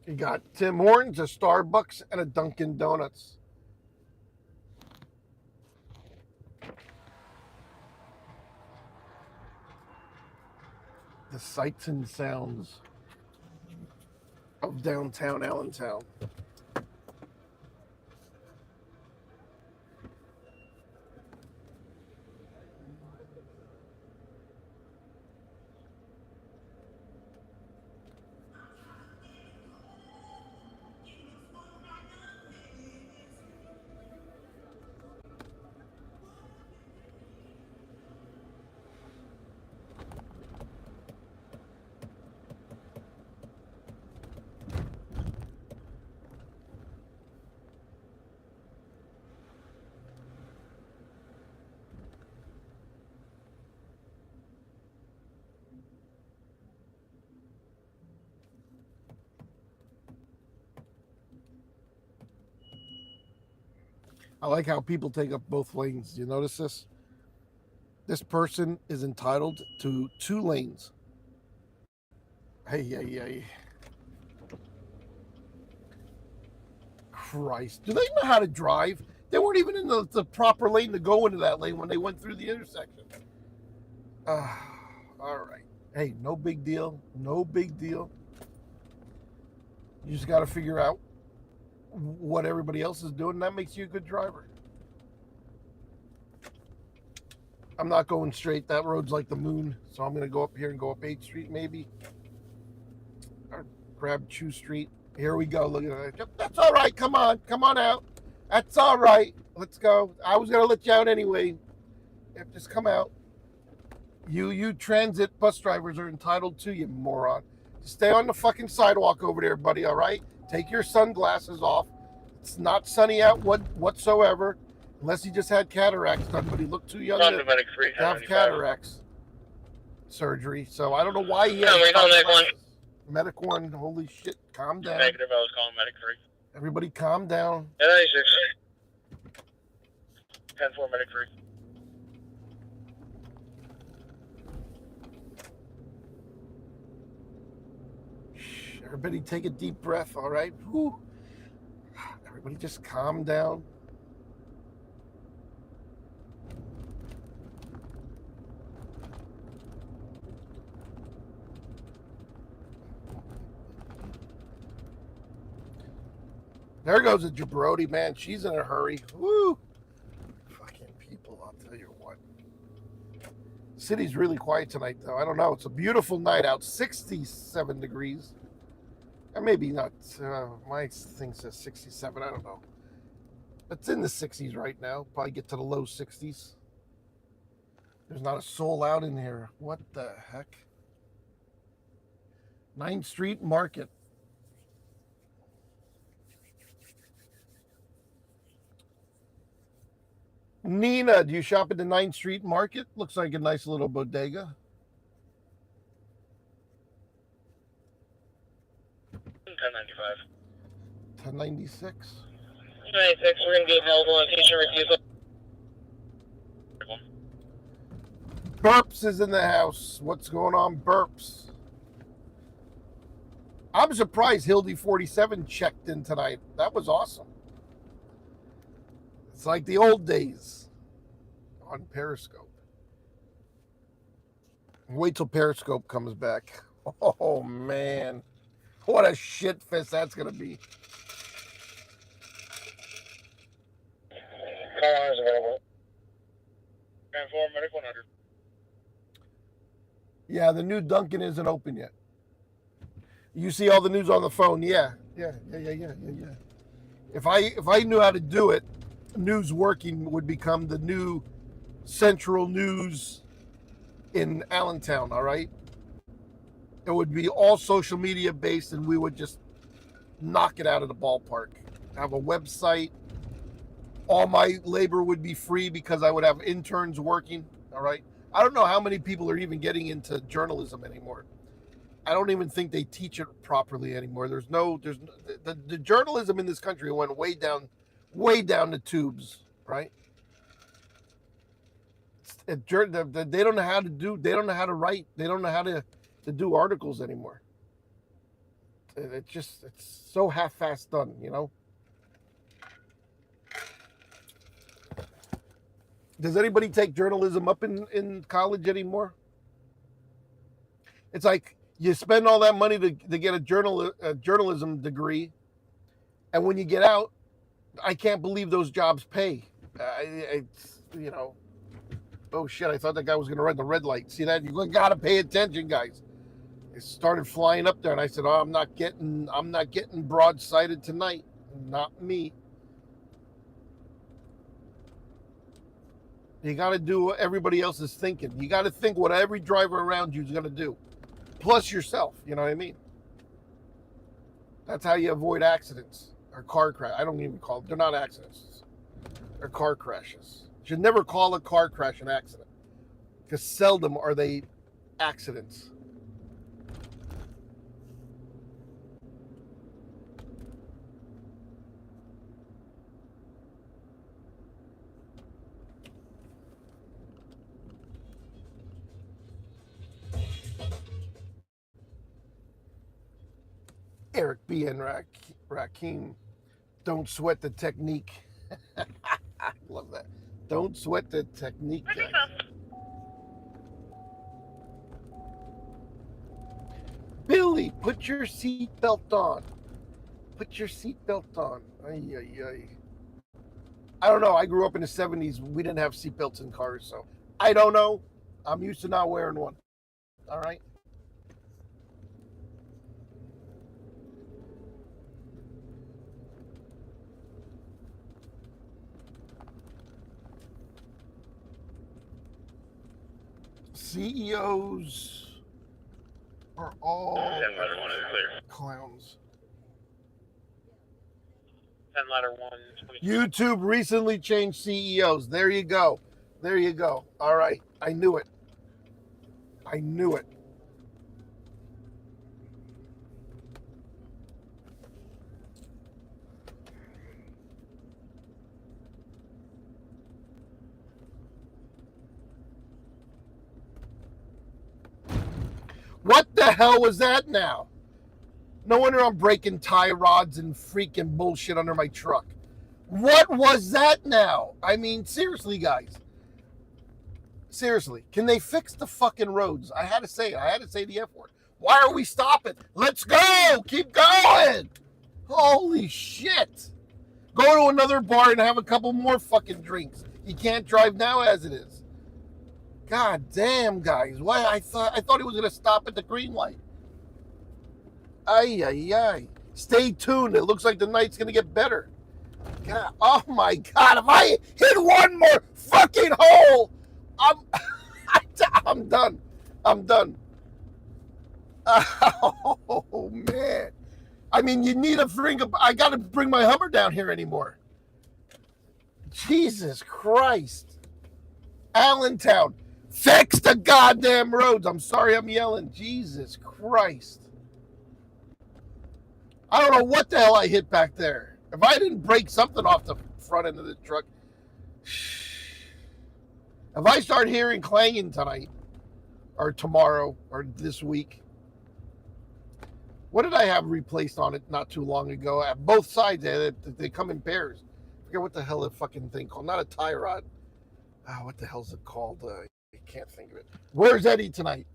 You got Tim Hortons, a Starbucks, and a Dunkin' Donuts. The sights and sounds of downtown Allentown. I like how people take up both lanes. You notice this? This person is entitled to 2 lanes. Hey. Christ. Do they know how to drive? They weren't even in the proper lane to go into that lane when they went through the intersection. All right. Hey, no big deal. No big deal. You just got to figure out what everybody else is doing, and that makes you a good driver. I'm not going straight. That road's like the moon, so I'm going to go up here and go up 8th Street maybe. Or grab Chew Street. Here we go. Look at that. That's all right. Come on out. That's all right. Let's go. I was going to let you out anyway. Just come out. You transit bus drivers are entitled to, you moron. Stay on the fucking sidewalk over there, buddy, all right? Take your sunglasses off. It's not sunny out whatsoever, unless he just had cataracts done, but he looked too young to have cataracts surgery. So I don't know why he has sunglasses. Medic 1, holy shit, calm down. Negative, I was calling Medic 3. Everybody calm down. 96. 10-4, Medic 3. Everybody take a deep breath, all right? Whew. Everybody just calm down. There goes a jabroni, man. She's in a hurry. Woo! Fucking people, I'll tell you what. City's really quiet tonight, though. I don't know. It's a beautiful night out. 67 degrees. And maybe not. My thing says 67. I don't know. It's in the 60s right now. Probably get to the low 60s. There's not a soul out in here. What the heck? 9th Street Market. Nina, do you shop at the 9th Street Market? Looks like a nice little bodega. 1095. 1096. 96, we're going to be available in future refusal. Burps is in the house. What's going on, Burps? I'm surprised Hildy 47 checked in tonight. That was awesome. It's like the old days on Periscope. Wait till Periscope comes back. Oh, man. What a shit fest that's going to be. Car is available. And 4 medic 100. Yeah, the new Dunkin' isn't open yet. You see all the news on the phone. Yeah. If I knew how to do it, news working would become the new central news in Allentown, all right? It would be all social media based, and we would just knock it out of the ballpark. Have a website. All my labor would be free because I would have interns working, all right? I don't know how many people are even getting into journalism anymore. I don't even think they teach it properly anymore. The journalism in this country went way down the tubes, right? They don't know how to do. They don't know how to write. They don't know how to do articles anymore. It's so half-assed done, you know. Does anybody take journalism up in college anymore? It's like you spend all that money to get a journalism degree, and when you get out, I can't believe those jobs pay. You know, oh shit! I thought that guy was going to run the red light. See that? You got to pay attention, guys. It started flying up there, and I said, "Oh, I'm not getting broadsided tonight. Not me." You got to do what everybody else is thinking. You got to think what every driver around you is going to do, plus yourself. You know what I mean? That's how you avoid accidents or car crash. I don't even call them. They're not accidents. They're car crashes. You should never call a car crash an accident, because seldom are they accidents. Eric B. and Rakim, don't sweat the technique. Love that. Don't sweat the technique, guys. Billy, put your seatbelt on. Put your seatbelt on. Ay, ay, ay. I don't know. I grew up in the 70s. We didn't have seatbelts in cars, so I don't know. I'm used to not wearing one. All right. CEOs are all 10 ladder 1 is clear. clowns. 10 ladder 1, 20. YouTube recently changed CEOs. There you go. There you go. All right. I knew it. I knew it. What the hell was that now? No wonder I'm breaking tie rods and freaking bullshit under my truck. What was that now? I mean, seriously, guys. Seriously, can they fix the fucking roads? I had to say it. I had to say the F word. Why are we stopping? Let's go. Keep going. Holy shit. Go to another bar and have a couple more fucking drinks. You can't drive now as it is. God damn, guys. Why? I thought he was going to stop at the green light. Ay, ay, ay. Stay tuned. It looks like the night's going to get better. God, oh my God. If I hit one more fucking hole, I'm done. I'm done. Oh, man. I mean, you need I got to bring my Hummer down here anymore. Jesus Christ. Allentown, fix the goddamn roads. I'm sorry I'm yelling. Jesus Christ. I don't know what the hell I hit back there. If I didn't break something off the front end of the truck. If I start hearing clanging tonight, or tomorrow, or this week. What did I have replaced on it not too long ago? At both sides, they come in pairs. I forget what the hell the fucking thing called. Not a tie rod. What the hell's it called? I can't think of it. Where's Eddie tonight?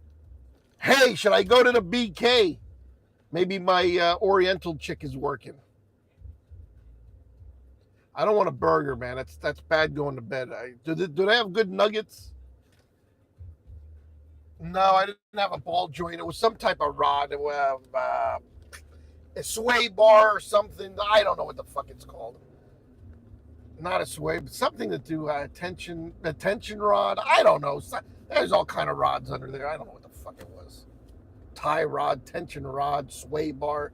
Hey, should I go to the BK? Maybe my Oriental chick is working. I don't want a burger, man. That's bad going to bed. Do they have good nuggets? No, I didn't have a ball joint. It was some type of rod. It was a sway bar or something. I don't know what the fuck it's called. Not a sway, but something to do tension rod. I don't know. There's all kind of rods under there. I don't know what the fuck it was. Tie rod, tension rod, sway bar.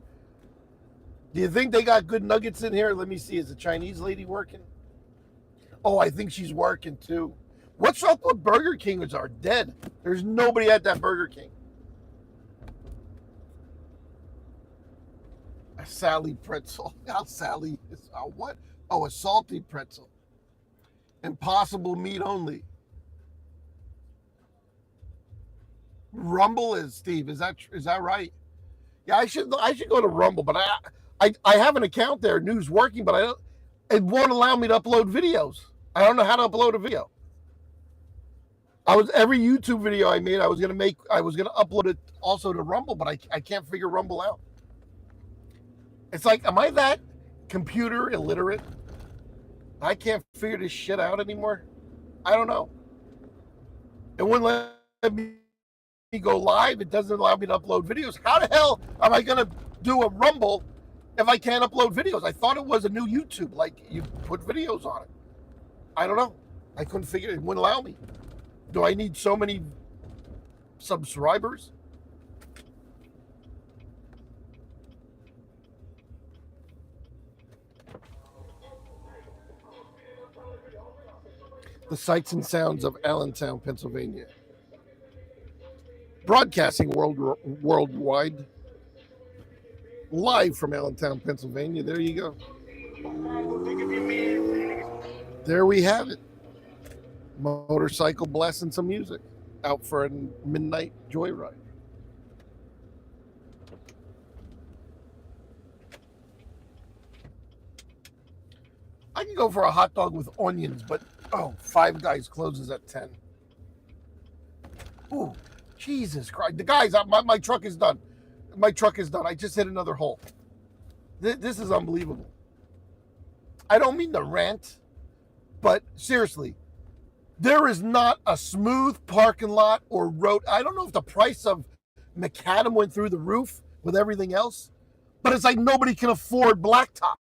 Do you think they got good nuggets in here? Let me see. Is the Chinese lady working? Oh, I think she's working too. What's up with Burger King? Are dead. There's nobody at that Burger King. A Sally pretzel. How Sally is what? Oh, a salty pretzel. Impossible meat only. Rumble is Steve. Is that right? Yeah, I should go to Rumble, but I have an account there. News working, but it won't allow me to upload videos. I don't know how to upload a video. Every YouTube video I made, I was gonna upload it also to Rumble, but I can't figure Rumble out. It's like, am I that computer illiterate? I can't figure this shit out anymore. I don't know. It wouldn't let me go live. It doesn't allow me to upload videos. How the hell am I gonna do a Rumble if I can't upload videos? I thought it was a new YouTube, like you put videos on it. I don't know. I couldn't figure it. It wouldn't allow me. Do I need so many subscribers? The sights and sounds of Allentown, Pennsylvania. Broadcasting worldwide. Live from Allentown, Pennsylvania. There you go. There we have it. Motorcycle blasting some music out for a midnight joyride. I can go for a hot dog with onions, but Five Guys closes at 10. Ooh, Jesus Christ. The guys, my truck is done. My truck is done. I just hit another hole. This is unbelievable. I don't mean to rant, but seriously, there is not a smooth parking lot or road. I don't know if the price of macadam went through the roof with everything else, but it's like nobody can afford blacktop.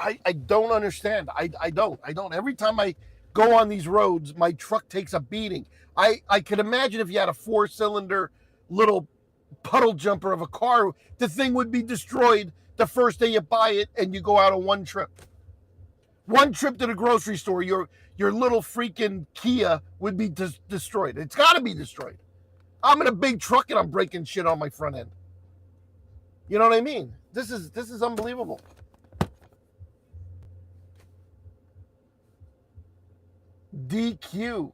I don't understand. I don't. Every time I go on these roads, my truck takes a beating. I could imagine if you had a 4-cylinder little puddle jumper of a car, the thing would be destroyed the first day you buy it and you go out on one trip. One trip to the grocery store, your little freaking Kia would be destroyed. It's got to be destroyed. I'm in a big truck and I'm breaking shit on my front end. You know what I mean? This is unbelievable. DQ.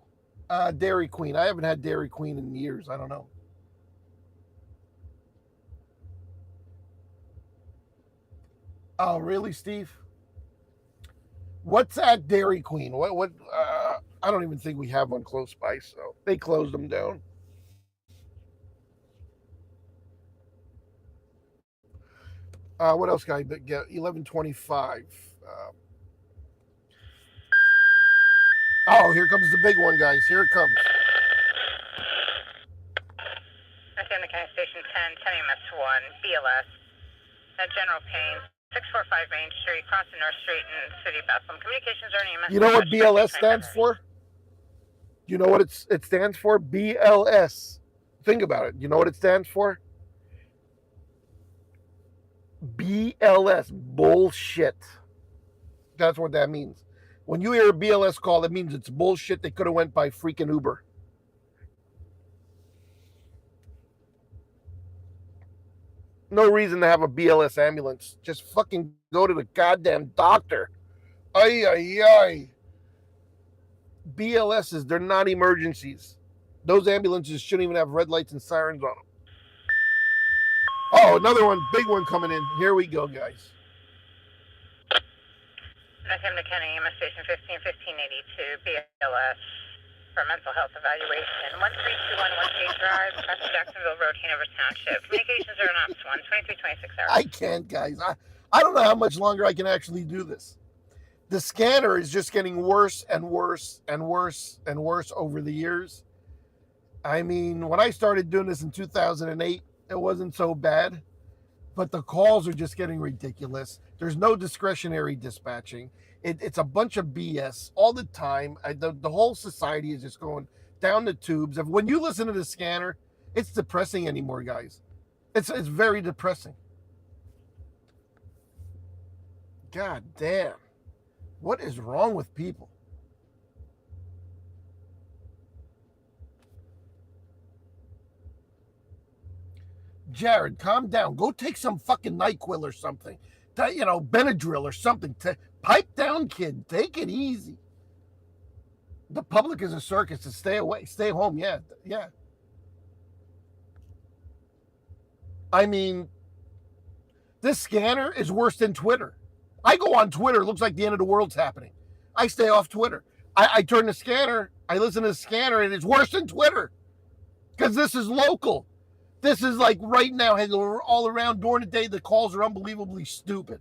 Dairy Queen. I haven't had Dairy Queen in years. I don't know. Oh, really, Steve? What's at Dairy Queen? What? I don't even think we have one close by, so they closed them down. What else can I get? 11:25. Oh, here comes the big one, guys. Here it comes. North County Station 10, 10 EMS 1, BLS. General Payne, 645 Main Street, crossing North Street in City of Bethlehem. Communications are EMS. You know what BLS stands for? You know what it stands for? BLS. Think about it. You know what it stands for? BLS. Bullshit. That's what that means. When you hear a BLS call, that means it's bullshit. They could have went by freaking Uber. No reason to have a BLS ambulance. Just fucking go to the goddamn doctor. Ay, ay, ay. BLSs, they're not emergencies. Those ambulances shouldn't even have red lights and sirens on them. Oh, another one, big one coming in. Here we go, guys. North County EMS Station 1582, BLS for mental health evaluation. 1321 1K Drive, that's Jacksonville Road, Hanover Township. Communications are an ops 1, 2326 hours. I can't, guys. I don't know how much longer I can actually do this. The scanner is just getting worse and worse and worse and worse over the years. I mean, when I started doing this in 2008, it wasn't so bad, but the calls are just getting ridiculous. There's no discretionary dispatching. It's a bunch of BS all the time. The whole society is just going down the tubes. When you listen to the scanner, it's depressing anymore, guys. It's very depressing. God damn. What is wrong with people? Jared, calm down. Go take some fucking NyQuil or something. Benadryl or something. Pipe down, kid. Take it easy. The public is a circus. To stay away. Stay home. Yeah. I mean, this scanner is worse than Twitter. I go on Twitter. It looks like the end of the world's happening. I stay off Twitter. I turn the scanner. I listen to the scanner, and it's worse than Twitter. Because this is local. This is like right now, all around during the day, the calls are unbelievably stupid.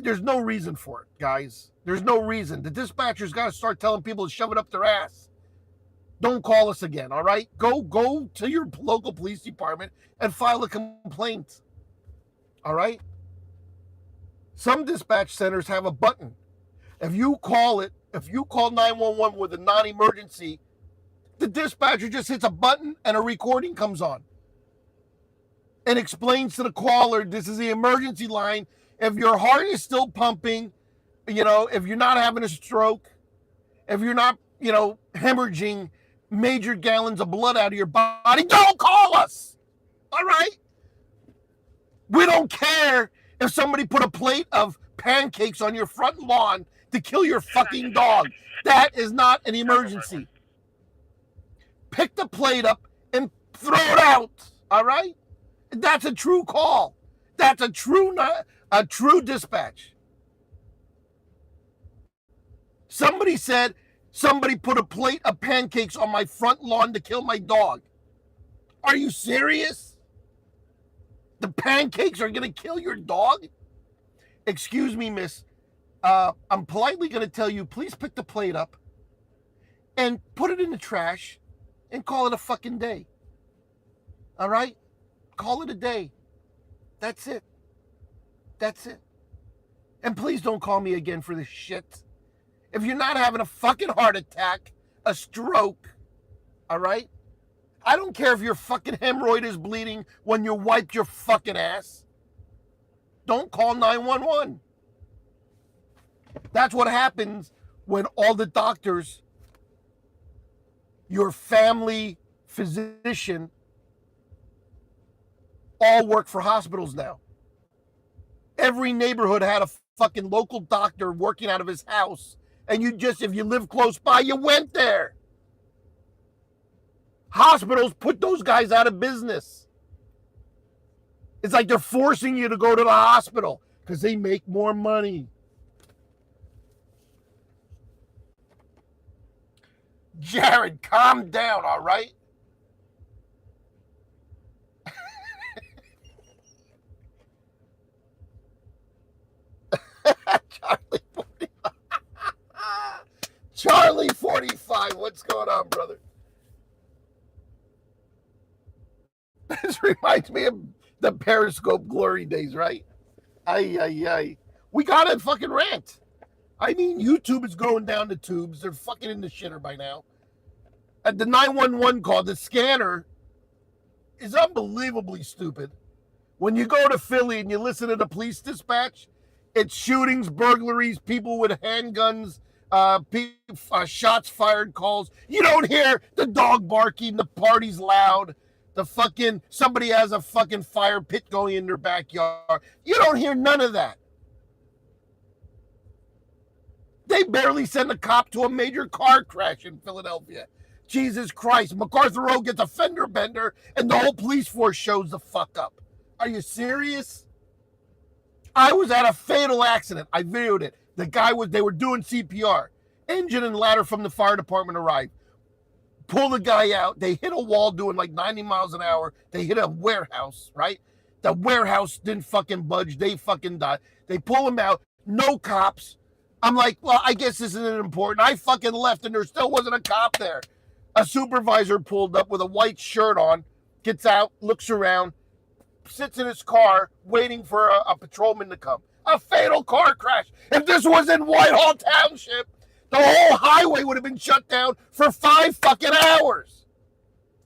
There's no reason for it, guys. There's no reason. The dispatcher's got to start telling people to shove it up their ass. Don't call us again, all right? Go to your local police department and file a complaint, all right? Some dispatch centers have a button. If you call 911 with a non-emergency, the dispatcher just hits a button and a recording comes on and explains to the caller, this is the emergency line. If your heart is still pumping, if you're not having a stroke, if you're not, hemorrhaging major gallons of blood out of your body, don't call us. All right? We don't care if somebody put a plate of pancakes on your front lawn to kill your fucking dog. That is not an emergency. Pick the plate up and throw it out. All right? That's a true call. That's a true dispatch. Somebody said somebody put a plate of pancakes on my front lawn to kill my dog. Are you serious? The pancakes are going to kill your dog? Excuse me, miss. I'm politely going to tell you, please pick the plate up and put it in the trash and call it a fucking day. All right? Call it a day. That's it. That's it. And please don't call me again for this shit. If you're not having a fucking heart attack, a stroke, all right? I don't care if your fucking hemorrhoid is bleeding when you wiped your fucking ass. Don't call 911. That's what happens when all the doctors, your family physician, all work for hospitals now. Every neighborhood had a fucking local doctor working out of his house. And if you live close by, you went there. Hospitals put those guys out of business. It's like they're forcing you to go to the hospital because they make more money. Jared, calm down, all right? Charlie 45. Charlie 45, what's going on, brother? This reminds me of the Periscope glory days, right? Ay. We got to fucking rant. I mean, YouTube is going down the tubes. They're fucking in the shitter by now. At the 911 call, the scanner is unbelievably stupid. When you go to Philly and you listen to the police dispatch, it's shootings, burglaries, people with handguns, shots fired calls. You don't hear the dog barking, the party's loud, the fucking, somebody has a fucking fire pit going in their backyard. You don't hear none of that. They barely send a cop to a major car crash in Philadelphia. Jesus Christ, MacArthur Road gets a fender bender and the whole police force shows the fuck up. Are you serious? I was at a fatal accident. I videoed it. They were doing CPR. Engine and ladder from the fire department arrived. Pull the guy out. They hit a wall doing like 90 miles an hour. They hit a warehouse, right? The warehouse didn't fucking budge. They fucking died. They pull him out. No cops. I'm like, well, I guess this isn't important. I fucking left and there still wasn't a cop there. A supervisor pulled up with a white shirt on, gets out, looks around, sits in his car waiting for a patrolman to come. A fatal car crash. If this was in Whitehall Township, the whole highway would have been shut down for 5 fucking hours.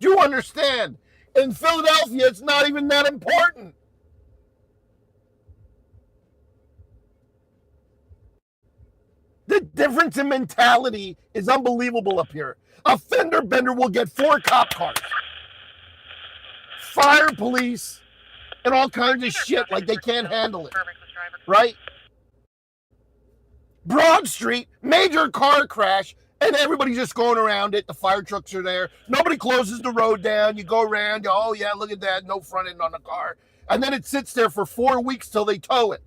Do you understand? In Philadelphia, it's not even that important. The difference in mentality is unbelievable up here. A fender bender will get 4 cop cars. Fire, police, and all kinds of shit like they can't handle it. Right? Broad Street, major car crash, and everybody's just going around it. The fire trucks are there. Nobody closes the road down. You go around. Oh, yeah, look at that. No front end on the car. And then it sits there for 4 weeks till they tow it.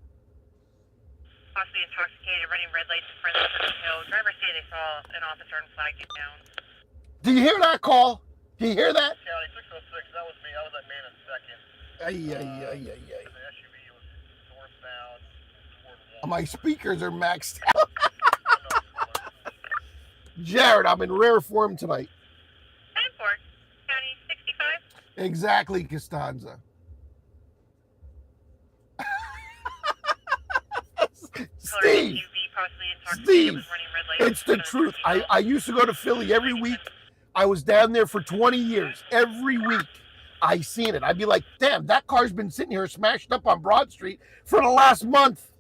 Possibly intoxicated, running red lights in front of the hill. Drivers say they saw an officer and flagged him down. Do you hear that call? Do you hear that? County 606, that was me. I was at man in second. The SUV was northbound toward 1. My speakers are maxed out. Jared, I'm in rare form tonight. 10-4, County 65. Exactly, Costanza. Steve, it's the truth. I used to go to Philly every week. I was down there for 20 years. Every week I seen it. I'd be like, damn, that car's been sitting here smashed up on Broad Street for the last month.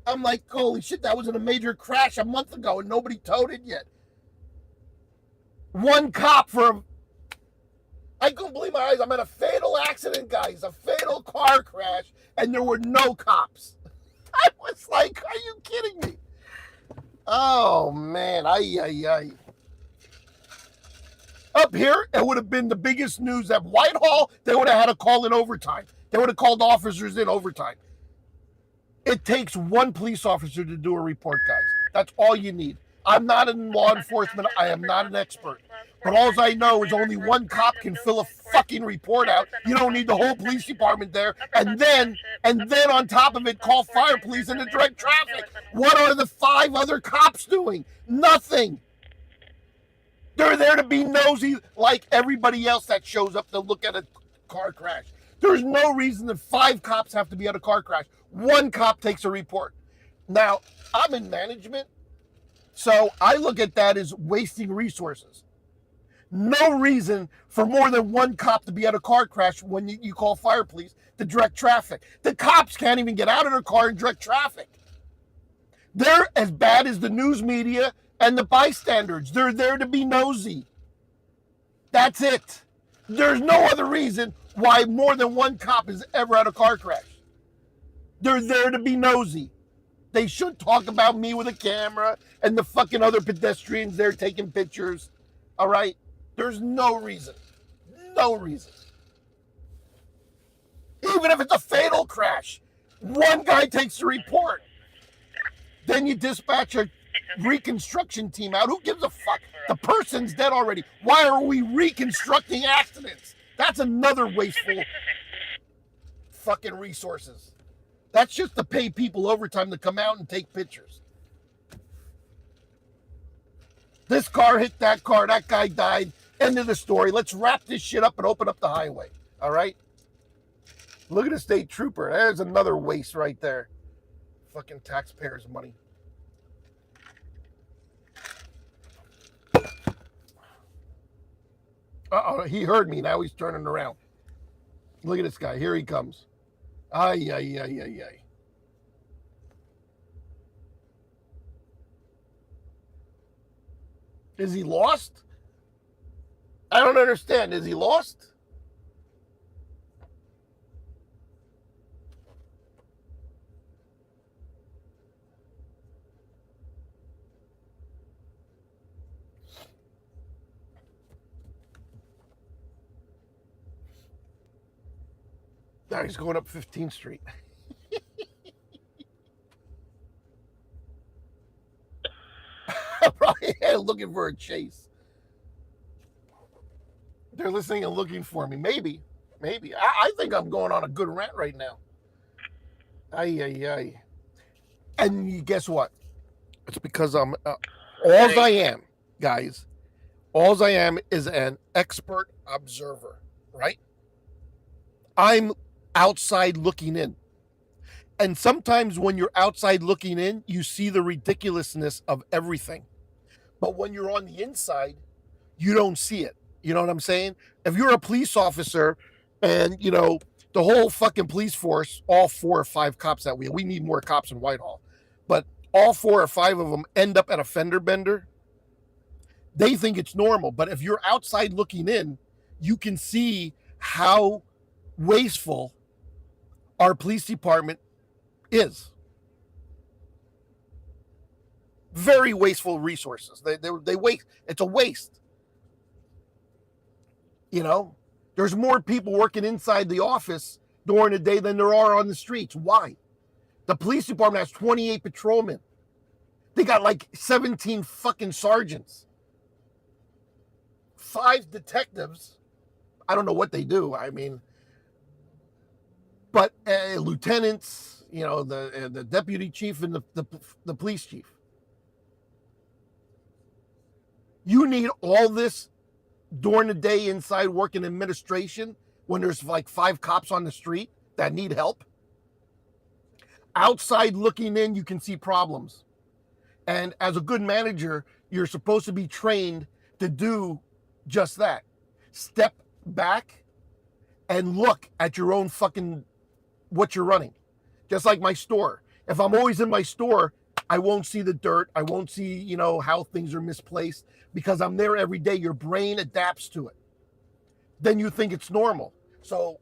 I'm like, holy shit, that was in a major crash a month ago and nobody towed it yet. 1 cop for I couldn't believe my eyes. I'm in a fatal accident, guys. A fatal car crash, and there were no cops. I was like, are you kidding me? Oh, man. Ay. Up here, it would have been the biggest news. At Whitehall, they would have had to call in overtime. They would have called officers in overtime. It takes 1 police officer to do a report, guys. That's all you need. I'm not in law enforcement. I am not an expert. But all I know is only 1 cop can fill a fucking report out. You don't need the whole police department there. And then on top of it, call fire police and direct traffic. What are the 5 other cops doing? Nothing. They're there to be nosy like everybody else that shows up to look at a car crash. There's no reason that 5 cops have to be at a car crash. 1 cop takes a report. Now, I'm in management, so I look at that as wasting resources. No reason for more than 1 cop to be at a car crash when you call fire police to direct traffic. The cops can't even get out of their car and direct traffic. They're as bad as the news media and the bystanders. They're there to be nosy. That's it. There's no other reason why more than 1 cop is ever at a car crash. They're there to be nosy. They should talk about me with a camera and the fucking other pedestrians there taking pictures. All right? There's no reason. No reason. Even if it's a fatal crash, one guy takes the report. Then you dispatch a reconstruction team out. Who gives a fuck? The person's dead already. Why are we reconstructing accidents? That's another wasteful fucking resources. That's just to pay people overtime to come out and take pictures. This car hit that car, that guy died, end of the story. Let's wrap this shit up and open up the highway. All right? Look at the state trooper. There's another waste right there. Fucking taxpayers' money. Uh-oh, he heard me. Now he's turning around. Look at this guy. Here he comes. Ay, ay, ay, ay, ay. Is he lost? I don't understand. Is he lost? Now he's going up 15th Street. Probably looking for a chase. They're listening and looking for me. Maybe. I think I'm going on a good rant right now. Ay, ay, ay. And guess what? It's because I'm... all I am, guys, all I am is an expert observer, right? I'm outside looking in. And sometimes when you're outside looking in, you see the ridiculousness of everything. But when you're on the inside, you don't see it. You know what I'm saying? If you're a police officer and, you know, the whole fucking police force, all 4 or 5 cops that we need more cops in Whitehall, but all 4 or 5 of them end up at a fender bender, they think it's normal. But if you're outside looking in, you can see how wasteful our police department is. Very wasteful resources. They waste. It's a waste. You know, there's more people working inside the office during the day than there are on the streets. Why? The police department has 28 patrolmen. They got like 17 fucking sergeants. 5 detectives. I don't know what they do. I mean, but lieutenants, you know, the deputy chief and the police chief. You need all this during the day inside working administration when there's like 5 cops on the street that need help. Outside looking in, you can see problems. And as a good manager, you're supposed to be trained to do just that. Step back and look at your own fucking what you're running. Just like my store. If I'm always in my store, I won't see the dirt. I won't see, you know, how things are misplaced because I'm there every day. Your brain adapts to it. Then you think it's normal. So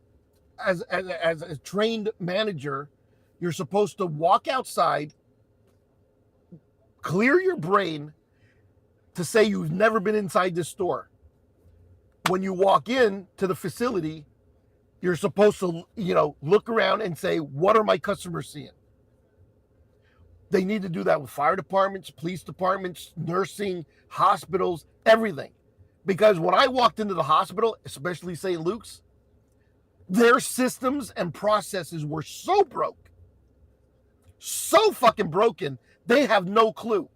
as a trained manager, you're supposed to walk outside, clear your brain to say you've never been inside this store. When you walk in to the facility, you're supposed to, you know, look around and say, what are my customers seeing? They need to do that with fire departments, police departments, nursing, hospitals, everything. Because when I walked into the hospital, especially St. Luke's, their systems and processes were so broke, so fucking broken, they have no clue.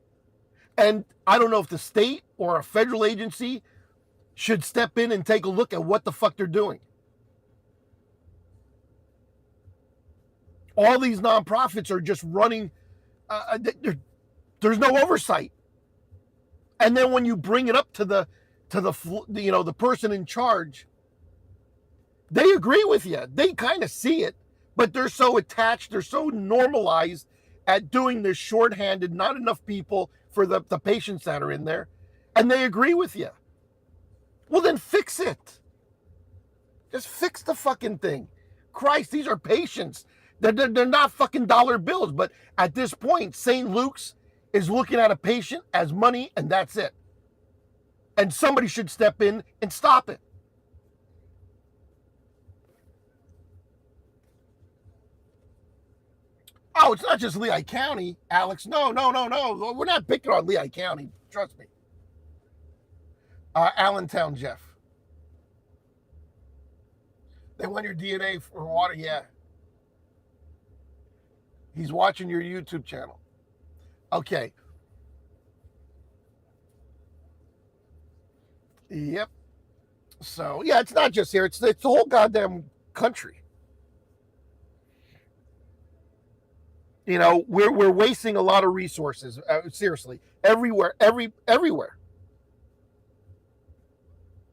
And I don't know if the state or a federal agency should step in and take a look at what the fuck they're doing. All these nonprofits are just running, there's no oversight. And then when you bring it up to the you know, the person in charge, they agree with you. They kind of see it, but they're so attached, they're so normalized at doing this shorthanded, not enough people for the patients that are in there, and they agree with you. Well, then fix it. Just fix the fucking thing. Christ, these are patients. They're not fucking dollar bills. But at this point, St. Luke's is looking at a patient as money, and that's it. And somebody should step in and stop it. Oh, it's not just Lehigh County, Alex. No. We're not picking on Lehigh County. Trust me. Allentown, Jeff. They want your DNA for water. Yeah. He's watching your YouTube channel. Okay. Yep. So, yeah, it's not just here. It's the whole goddamn country. You know, we're wasting a lot of resources. Seriously, everywhere.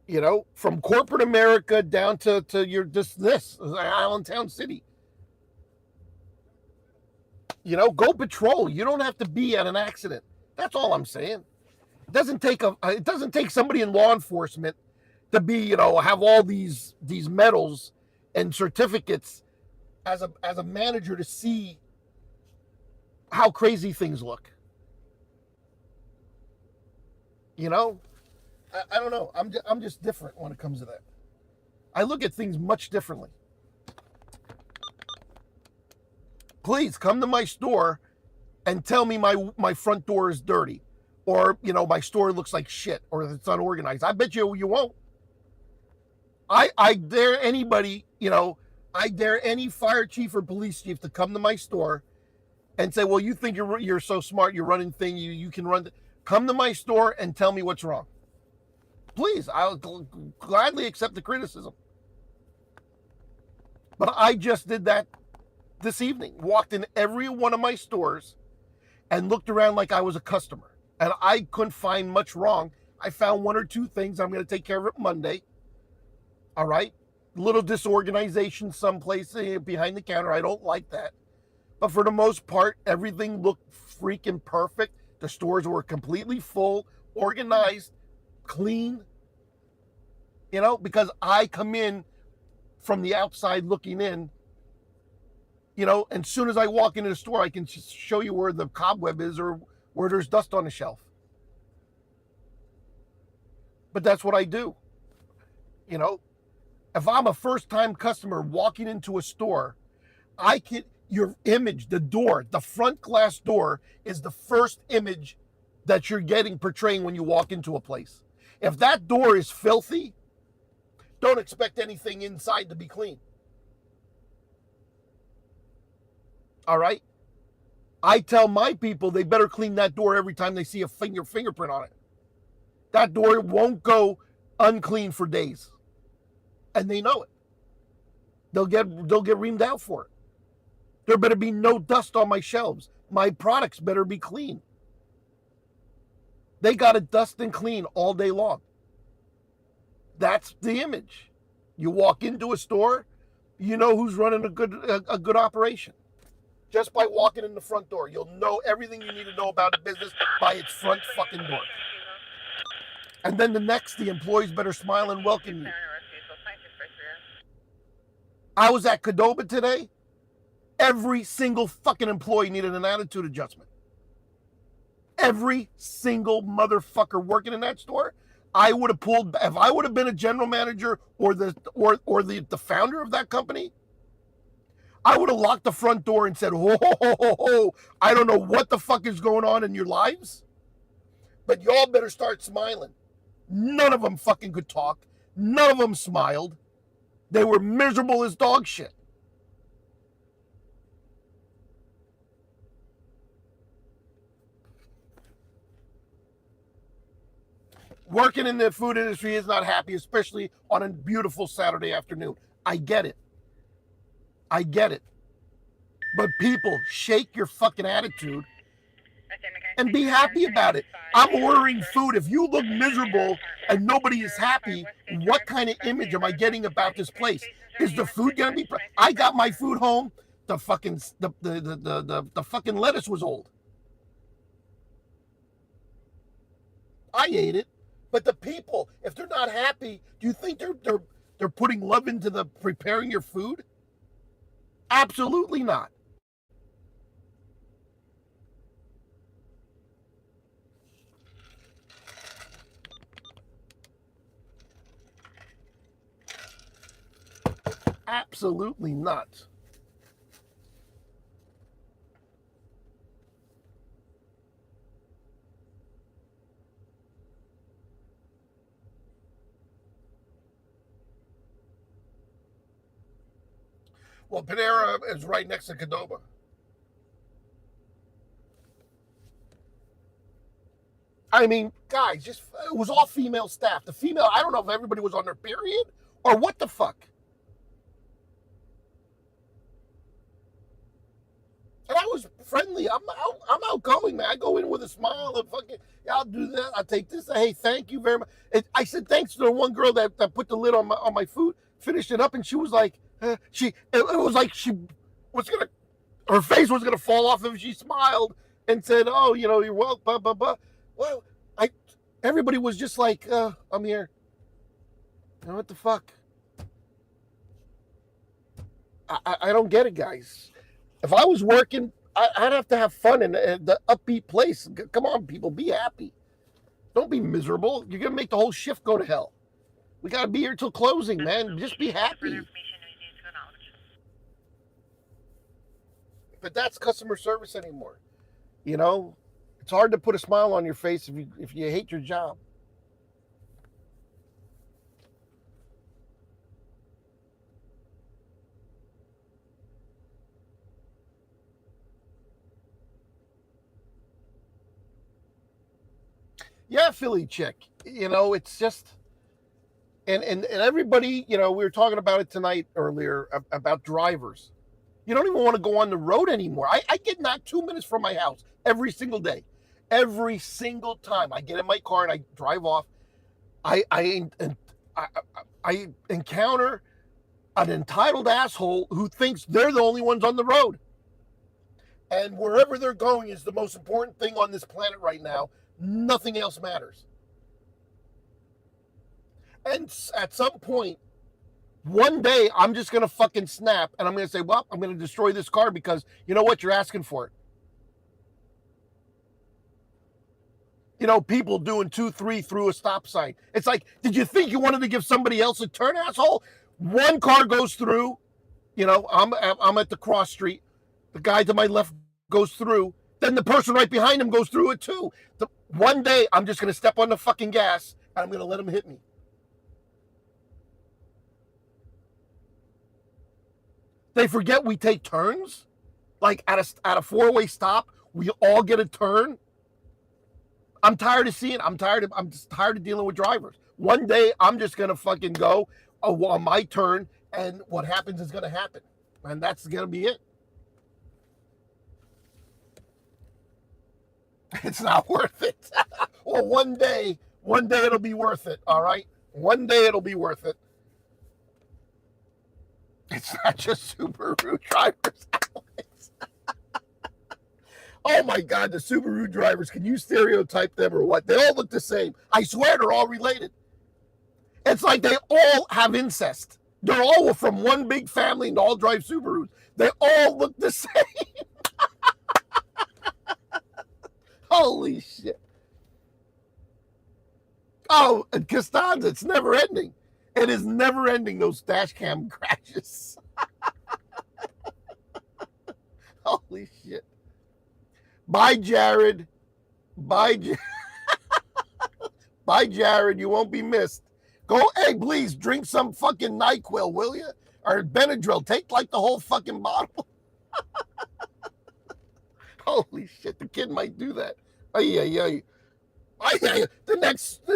You know, from corporate America down to your this Allentown City. You know, go patrol. You don't have to be at an accident. That's all I'm saying. It doesn't take somebody in law enforcement to be, you know, have all these medals and certificates as a manager to see how crazy things look. You know, I don't know. I'm just different when it comes to that. I look at things much differently. Please come to my store and tell me my front door is dirty, or, you know, my store looks like shit, or it's unorganized. I bet you won't. I dare anybody, you know, I dare any fire chief or police chief to come to my store and say, well, you think you're so smart, you're running thing, you can run. Come to my store and tell me what's wrong. Please, I'll gladly accept the criticism. But I just did that this evening. Walked in every one of my stores and looked around like I was a customer. And I couldn't find much wrong. I found one or two things. I'm going to take care of it Monday. All right? Little disorganization someplace behind the counter. I don't like that. But for the most part, everything looked freaking perfect. The stores were completely full, organized, clean. You know, because I come in from the outside looking in, you know, and as soon as I walk into the store, I can just show you where the cobweb is or where there's dust on the shelf. But that's what I do. You know, if I'm a first-time customer walking into a store, your image, the door, the front glass door is the first image that you're getting portraying when you walk into a place. If that door is filthy, don't expect anything inside to be clean. All right? I tell my people they better clean that door every time they see a fingerprint on it. That door won't go unclean for days. And they know it. They'll get reamed out for it. There better be no dust on my shelves. My products better be clean. They got to dust and clean all day long. That's the image. You walk into a store, you know who's running a good operation. Just by walking in the front door, you'll know everything you need to know about the business by its front fucking door. And then the employees better smile and welcome you. I was at Qdoba today. Every single fucking employee needed an attitude adjustment. Every single motherfucker working in that store, I would have pulled. If I would have been a general manager or the founder of that company, I would have locked the front door and said, "Ho, I don't know what the fuck is going on in your lives, but y'all better start smiling." None of them fucking could talk. None of them smiled. They were miserable as dog shit. Working in the food industry is not happy, especially on a beautiful Saturday afternoon. I get it. But people, shake your fucking attitude and be happy about it. I'm ordering food. If you look miserable and nobody is happy, what kind of image am I getting about this place? Is the food gonna be? I got my food home. The fucking lettuce was old. I ate it. But the people, if they're not happy, do you think they're putting love into the preparing your food? Absolutely not. Absolutely not. Well, Panera is right next to Qdoba. I mean, guys, just it was all female staff. The female, I don't know if everybody was on their period or what the fuck. And I was friendly. I'm outgoing, man. I go in with a smile and fucking, yeah, I'll do that. I'll take this. Hey, thank you very much. And I said thanks to the one girl that put the lid on my food, finished it up, and she was like, it was like she was gonna, her face was gonna fall off if she smiled and said, "Oh, you know, you're welcome." Blah blah blah. Well, everybody was just like, "I'm here." You know, what the fuck? I don't get it, guys. If I was working, I'd have to have fun in the upbeat place. Come on, people, be happy. Don't be miserable. You're gonna make the whole shift go to hell. We gotta be here till closing, man. Just be happy. But that's customer service anymore. You know, it's hard to put a smile on your face if you hate your job. Yeah, Philly chick. You know, it's just, and everybody, you know, we were talking about it tonight earlier about drivers. You don't even want to go on the road anymore. I get not 2 minutes from my house every single day. Every single time I get in my car and I drive off, I encounter an entitled asshole who thinks they're the only ones on the road. And wherever they're going is the most important thing on this planet right now. Nothing else matters. And at some point, one day, I'm just going to fucking snap and I'm going to say, well, I'm going to destroy this car because you know what? You're asking for it. You know, people doing 2-3 through a stop sign. It's like, did you think you wanted to give somebody else a turn, asshole? One car goes through. You know, I'm at the cross street. The guy to my left goes through. Then the person right behind him goes through it too. One day, I'm just going to step on the fucking gas and I'm going to let him hit me. They forget we take turns. Like at a four-way stop, we all get a turn. I'm tired of seeing. I'm just tired of dealing with drivers. One day, I'm just going to fucking go on my turn and what happens is going to happen. And that's going to be it. It's not worth it. Well, one day it'll be worth it, all right? One day it'll be worth it. It's not just Subaru drivers. Oh my God, the Subaru drivers, can you stereotype them or what? They all look the same. I swear they're all related. It's like they all have incest. They're all from one big family and all drive Subarus. They all look the same. Holy shit. Oh, and Costanza, it's never ending. It is never ending, those dash cam crashes. Holy shit. Bye, Jared. Bye, Bye, Jared. You won't be missed. Go, hey, please drink some fucking NyQuil, will you? Or Benadryl. Take like the whole fucking bottle. Holy shit, the kid might do that. The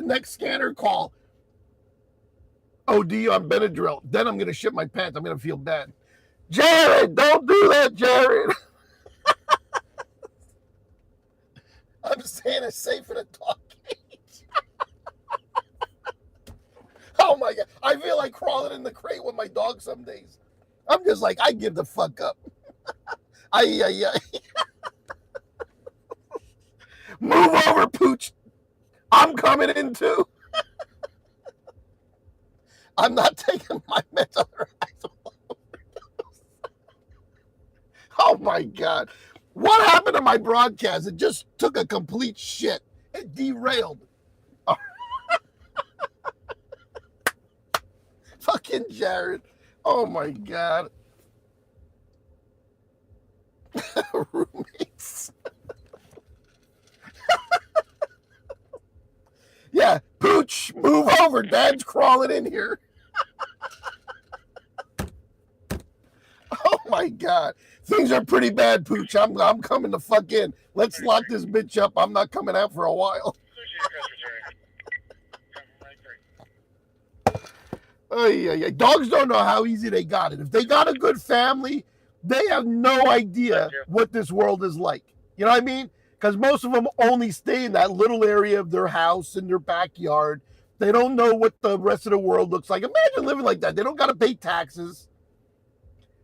next scanner call. OD on Benadryl. Then I'm gonna shit my pants. I'm gonna feel bad. Jared, don't do that, Jared. I'm saying it's safe in a dog cage. Oh my God. I feel like crawling in the crate with my dog some days. I'm just like, I give the fuck up. Move over, Pooch. I'm coming in too. I'm not taking my mental Oh my God. What happened to my broadcast? It just took a complete shit. It derailed. Fucking Jared. Oh my God. Roommates. Yeah, Pooch, move over. Dad's crawling in here. Oh my God. Things are pretty bad, Pooch. I'm coming the fuck in. Let's lock this bitch up. I'm not coming out for a while. Dogs don't know how easy they got it. If they got a good family, they have no idea what this world is like. You know what I mean? Because most of them only stay in that little area of their house, in their backyard. They don't know what the rest of the world looks like. Imagine living like that. They don't got to pay taxes.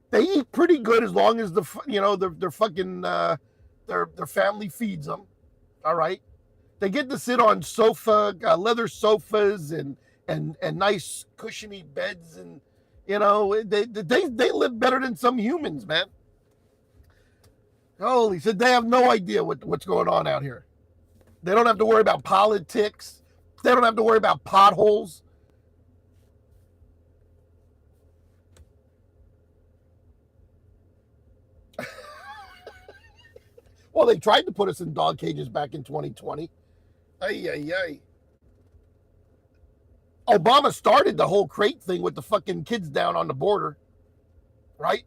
They eat pretty good as long as their fucking their family feeds them. All right. They get to sit on leather sofas and nice cushiony beds, and they live better than some humans, man. Holy shit, they have no idea what's going on out here. They don't have to worry about politics. They don't have to worry about potholes. Well, they tried to put us in dog cages back in 2020. Obama started the whole crate thing with the fucking kids down on the border. Right?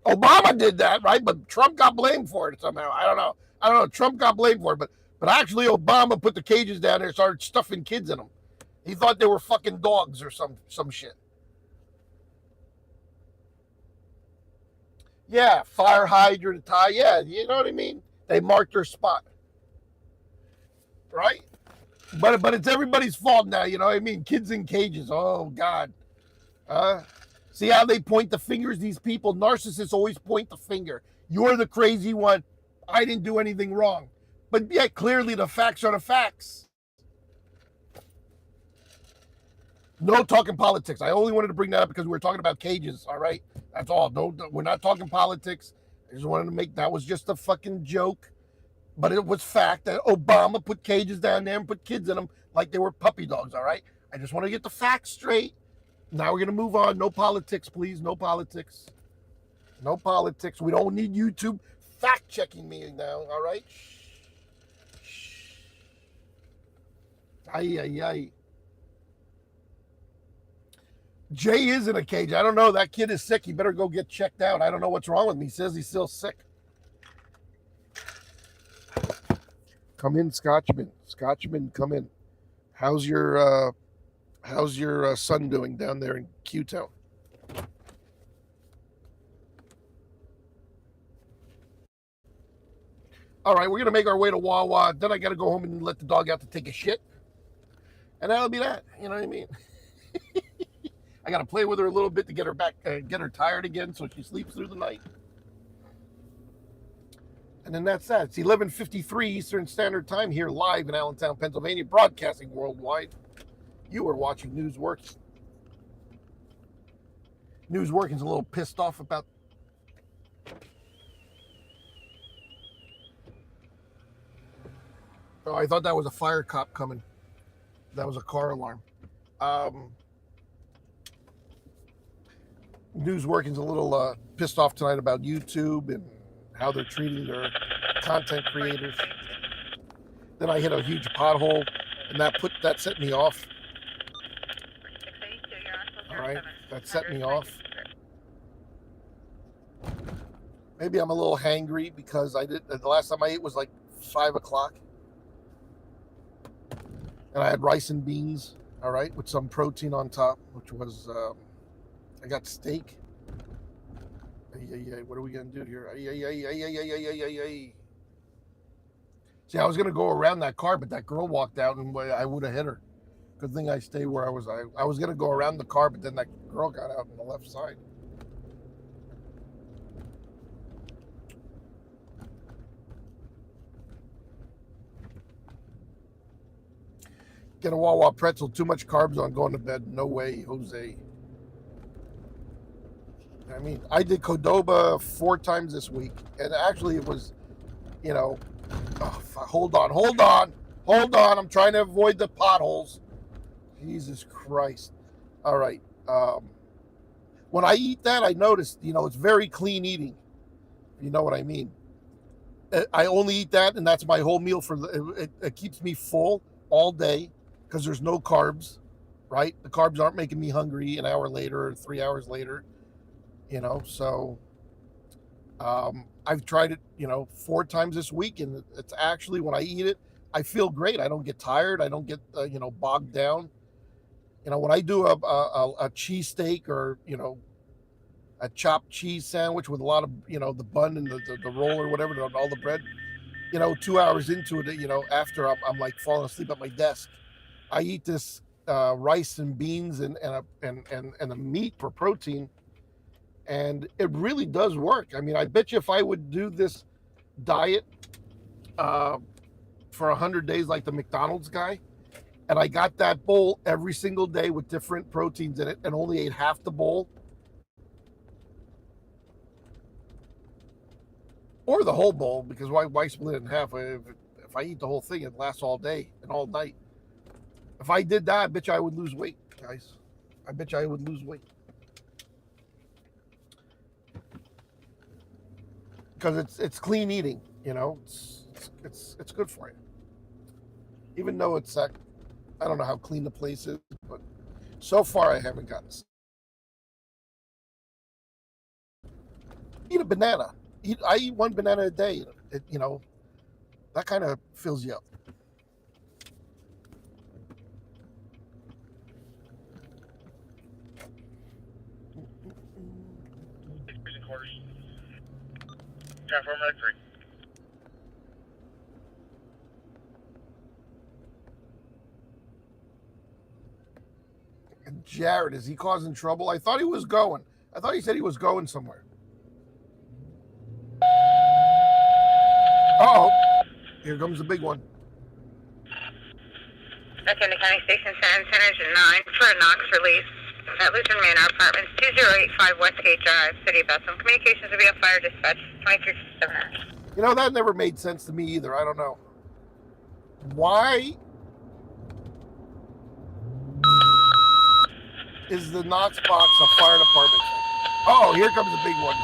Obama did that, right? But Trump got blamed for it somehow. I don't know. Trump got blamed for it, but actually Obama put the cages down there and started stuffing kids in them. He thought they were fucking dogs or some shit. Yeah, fire hydrant tie. Yeah, you know what I mean? They marked their spot. Right? But it's everybody's fault now, you know what I mean? Kids in cages. Oh, God. See how they point the fingers, these people? Narcissists always point the finger. You're the crazy one. I didn't do anything wrong. But yeah, clearly the facts are the facts. No talking politics. I only wanted to bring that up because we were talking about cages, all right? That's all. No, we're not talking politics. I just wanted to make that was just a fucking joke. But it was fact that Obama put cages down there and put kids in them like they were puppy dogs, all right? I just want to get the facts straight. Now we're going to move on. No politics, please. No politics. No politics. We don't need YouTube fact-checking me now, all right? Shh. Ay. Jay is in a cage. I don't know. That kid is sick. He better go get checked out. I don't know what's wrong with him. He says he's still sick. Come in, Scotchman. Scotchman, come in. How's your son doing down there in Q-Town? All right, we're going to make our way to Wawa. Then I got to go home and let the dog out to take a shit. And that'll be that. You know what I mean? I got to play with her a little bit to get her back, get her tired again so she sleeps through the night. And then that's that. It's 11:53 Eastern Standard Time here live in Allentown, Pennsylvania, broadcasting worldwide. You are watching News Working. News Working's a little pissed off about. Oh, I thought that was a fire cop coming. That was a car alarm. News Working's a little pissed off tonight about YouTube and how they're treating their content creators. Then I hit a huge pothole, and that set me off. All right, that set me off. Maybe I'm a little hangry because the last time I ate was like 5 o'clock. And I had rice and beans, all right, with some protein on top, which was, I got steak. What are we going to do here? See, I was going to go around that car, but that girl walked out and I would have hit her. Good thing I stayed where I was. I was going to go around the car, but then that girl got out on the left side. Get a Wawa pretzel. Too much carbs on going to bed. No way, Jose. I mean, I did Cordoba 4 times this week, and actually it was, you know, hold on. I'm trying to avoid the potholes. Jesus Christ. All right. When I eat that, I noticed, you know, it's very clean eating. You know what I mean? I only eat that, and that's my whole meal it keeps me full all day because there's no carbs, right? The carbs aren't making me hungry an hour later or 3 hours later, you know. So I've tried it, you know, 4 times this week, and it's actually, when I eat it, I feel great. I don't get tired. I don't get you know, bogged down. You know, when I do a cheesesteak, or, you know, a chopped cheese sandwich with a lot of, you know, the bun and the roll or whatever, all the bread, you know, 2 hours into it, you know, after I'm like falling asleep at my desk, I eat this rice and beans and a meat for protein, and it really does work. I mean, I bet you if I would do this diet for 100 days like the McDonald's guy, and I got that bowl every single day with different proteins in it, and only ate half the bowl, or the whole bowl, because why split it in half? If I eat the whole thing, it lasts all day and all night. If I did that, I bet you I would lose weight, guys. I bet you I would lose weight. Because it's clean eating, you know. It's good for you. Even though it's I don't know how clean the place is, but so far I haven't gotten sick. Eat a banana. I eat 1 banana a day. You know, that kind of fills you up. Freezing quarters. Transform Red 3. And Jared, is he causing trouble? I thought he was going. I thought he said he was going somewhere. Uh-oh. Here comes the big one. McKinney County Station 10, Engine 9 for a Knox release at Lutheran Manor Apartments, 2085 Westgate Drive, City of Bethlehem. Communications will be on fire dispatch 2367. You know, that never made sense to me either. I don't know. Why is the Knox box a fire department? Oh, here comes the big one.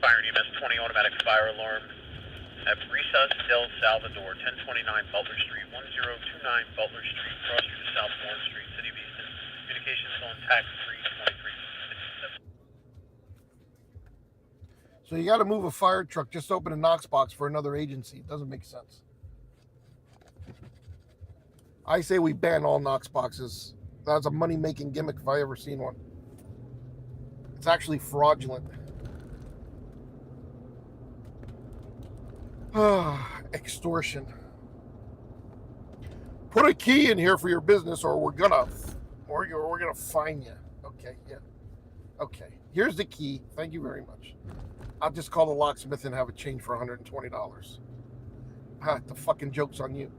Fire EMS 20 automatic fire alarm at Risas del Salvador, 1029 Butler Street, 1029 Butler Street, cross street to South Warren Street, City of Easton. Communications on TAC 32367. So you got to move a fire truck just to open a Knox box for another agency. It doesn't make sense. I say we ban all Knox boxes. That's a money-making gimmick if I ever seen one. It's actually fraudulent. Extortion. Put a key in here for your business, or we're gonna fine you. Okay, yeah. Okay. Here's the key. Thank you very much. I'll just call the locksmith and have it changed for $120. The fucking joke's on you.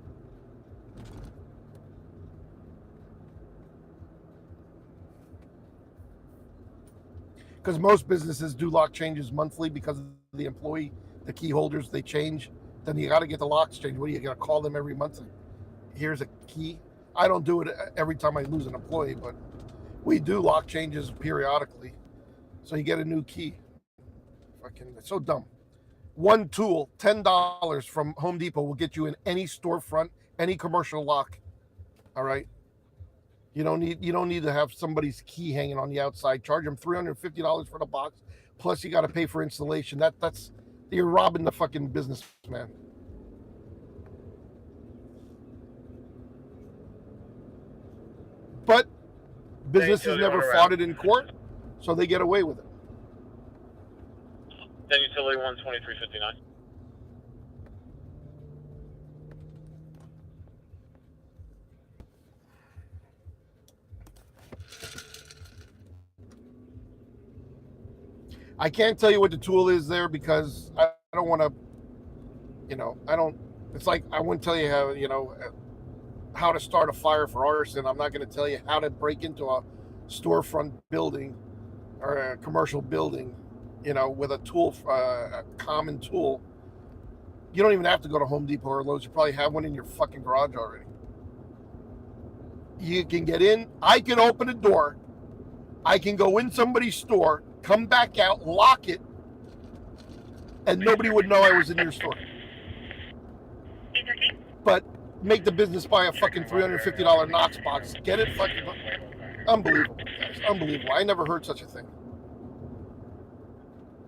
Because most businesses do lock changes monthly because of the employee, the key holders, they change. Then you got to get the locks changed. What are you going to call them every month? Here's a key. I don't do it every time I lose an employee, but we do lock changes periodically. So you get a new key. Fucking, it's so dumb. One tool, $10 from Home Depot will get you in any storefront, any commercial lock. All right. You don't need to have somebody's key hanging on the outside. Charge them $350 for the box, plus you got to pay for installation. That's you're robbing the fucking business, man. But businesses never fought it in court, so they get away with it. Then utility 12359. I can't tell you what the tool is there because I don't want to, I don't, it's like I wouldn't tell you how, how to start a fire for arson. I'm not going to tell you how to break into a storefront building or a commercial building, you know, with a tool, a common tool. You don't even have to go to Home Depot or Lowe's. You probably have one in your fucking garage already. You can get in. I can open a door. I can go in somebody's store, come back out, lock it, and nobody would know I was in your store. But make the business buy a fucking $350 Knox box. Get it fucking unbelievable, guys. Unbelievable. I never heard such a thing.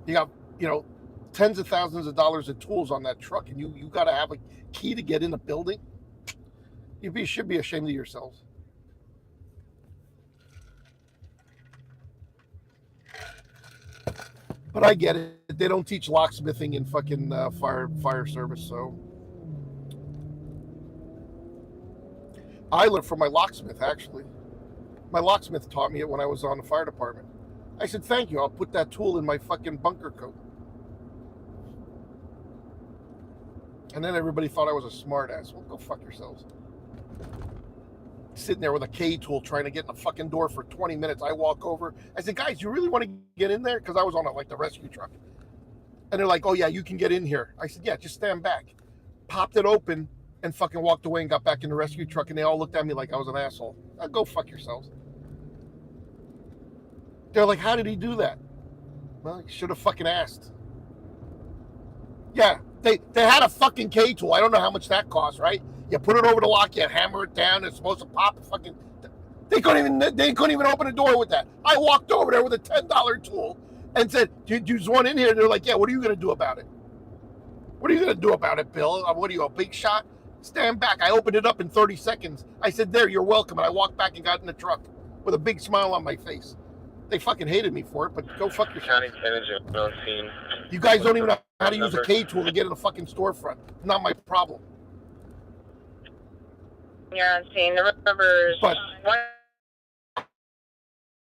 You got, you know, tens of thousands of dollars of tools on that truck, and you got to have a key to get in the building. You should be ashamed of yourselves. But I get it. They don't teach locksmithing in fucking fire service, so I learned from my locksmith, actually. My locksmith taught me it when I was on the fire department. I said, thank you. I'll put that tool in my fucking bunker coat. And then everybody thought I was a smart ass. Well, go fuck yourselves. Sitting there with a K tool trying to get in the fucking door for 20 minutes. I walk over. I said, guys, you really want to get in there? Because I was on like the rescue truck. And they're like, oh, yeah, you can get in here. I said, yeah, just stand back. Popped it open and fucking walked away and got back in the rescue truck. And they all looked at me like I was an asshole. Go fuck yourselves. They're like, how did he do that? Well, you should have fucking asked. Yeah, they had a fucking K tool. I don't know how much that costs, right? You put it over the lock, you hammer it down, it's supposed to pop. Fucking, they couldn't even open a door with that. I walked over there with a $10 tool and said, "There's one in here." And they're like, "Yeah, what are you gonna do about it? What are you gonna do about it, Bill? What are you, a big shot? Stand back." I opened it up in 30 seconds. I said, "There, you're welcome." And I walked back and got in the truck with a big smile on my face. They fucking hated me for it, but go fuck yourself. You guys don't even know how to use a K tool to get in a fucking storefront. Not my problem. You're on scene. The numbers. But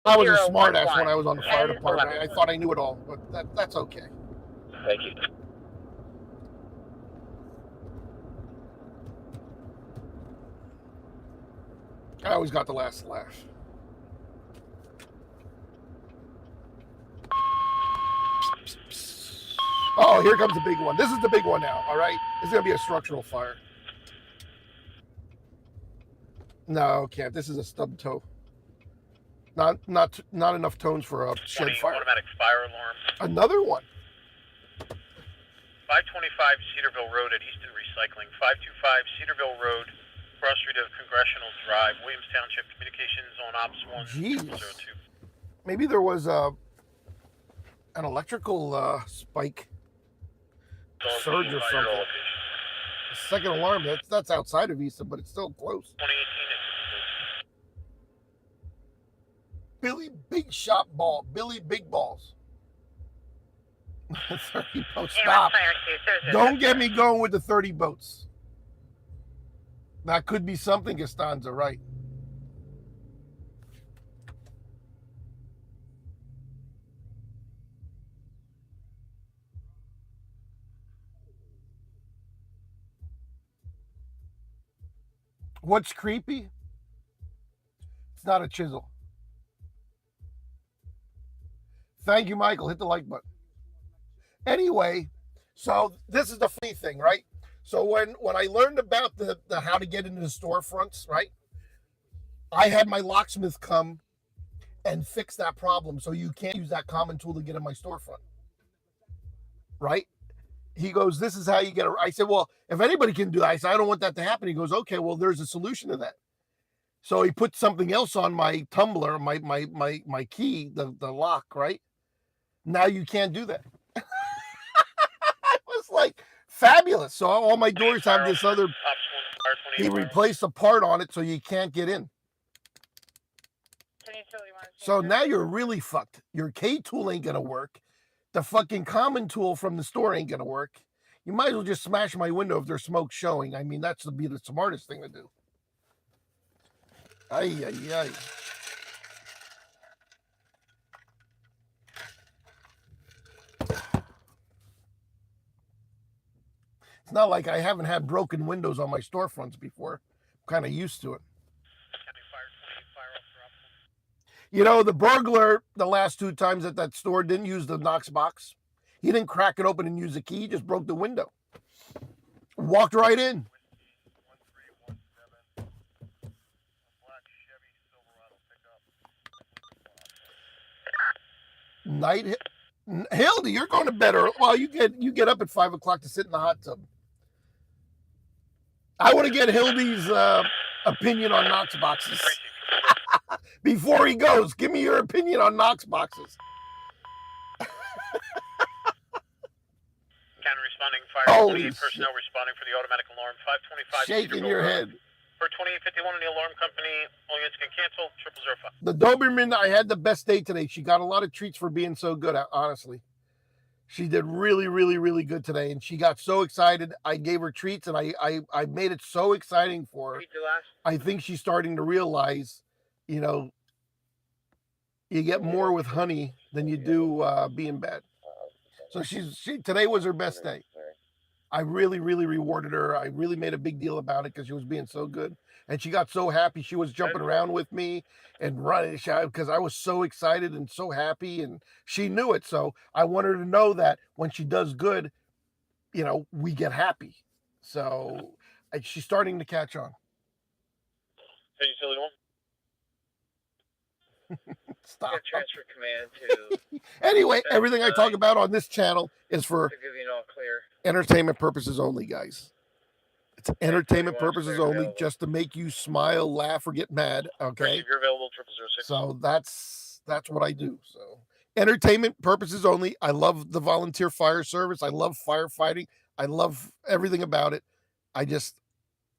I was a smart ass when I was on the fire department. I thought I knew it all, but that's okay. Thank you. I always got the last laugh. Oh, here comes the big one. This is the big one now, all right? It's going to be a structural fire. No, can't. This is a stub toe. Not enough tones for a shed fire. Automatic fire alarm. Another one. 525 Cedarville Road at Easton Recycling. 525 Cedarville Road, cross street of Congressional Drive, Williams Township. Communications on Ops 102. Maybe there was an electrical spike. Surge or something. The second alarm, that's outside of Easton, but it's still close. 2018. Billy Big Shot Ball. Billy Big Balls. 30 boats. Stop. Don't get me going with the 30 boats. That could be something, Costanza, right? What's creepy? It's not a chisel. Thank you, Michael. Hit the like button. Anyway, so this is the funny thing, right? So when I learned about the how to get into the storefronts, right? I had my locksmith come and fix that problem, so you can't use that common tool to get in my storefront, right? He goes, "This is how you get it." I said, "Well, if anybody can do that," I said, "I don't want that to happen." He goes, "Okay, well, there's a solution to that." So he put something else on my tumbler, my key, the lock, right? Now you can't do that. It was like fabulous. So all my doors have this other. He replaced a part on it, so you can't get in. So now you're really fucked. Your K tool ain't gonna work. The fucking common tool from the store ain't gonna work. You might as well just smash my window if there's smoke showing. I mean, that's be the smartest thing to do. Ay, ay, ay. It's not like I haven't had broken windows on my storefronts before. kind of used to it. County Fire 28 Fire Officer Optimal. You know, the burglar the last 2 times at that store didn't use the Knox box. He didn't crack it open and use the key. He just broke the window. Walked right in. 1317, a black Chevy Silverado pickup. Hildy, you're going to bed early. Well, you get up at 5 o'clock to sit in the hot tub. I want to get Hildy's opinion on Knox boxes. Before he goes, give me your opinion on Knox boxes. County responding fire. Holy 28 personnel responding for the automatic alarm. 525. Shaking your head. For 2851 on the alarm company, all units can cancel. 0005. The Doberman, I had the best day today. She got a lot of treats for being so good, honestly. She did really, really, really good today, and she got so excited. I gave her treats, and I made it so exciting for her. I think she's starting to realize, you know, you get more with honey than you do being bad. So today was her best day. I really, really rewarded her. I really made a big deal about it because she was being so good. And she got so happy. She was jumping around with me and running because I was so excited and so happy. And she knew it. So I want her to know that when she does good, you know, we get happy. So she's starting to catch on. Hey, utility one. Stop. Transfer command to. Anyway, everything I talk about on this channel is for give you an all clear. Entertainment purposes only, guys. It's entertainment purposes only, just to make you smile, laugh, or get mad. Okay. You're available. 0006. So that's what I do. So entertainment purposes only. I love the volunteer fire service. I love firefighting. I love everything about it. I just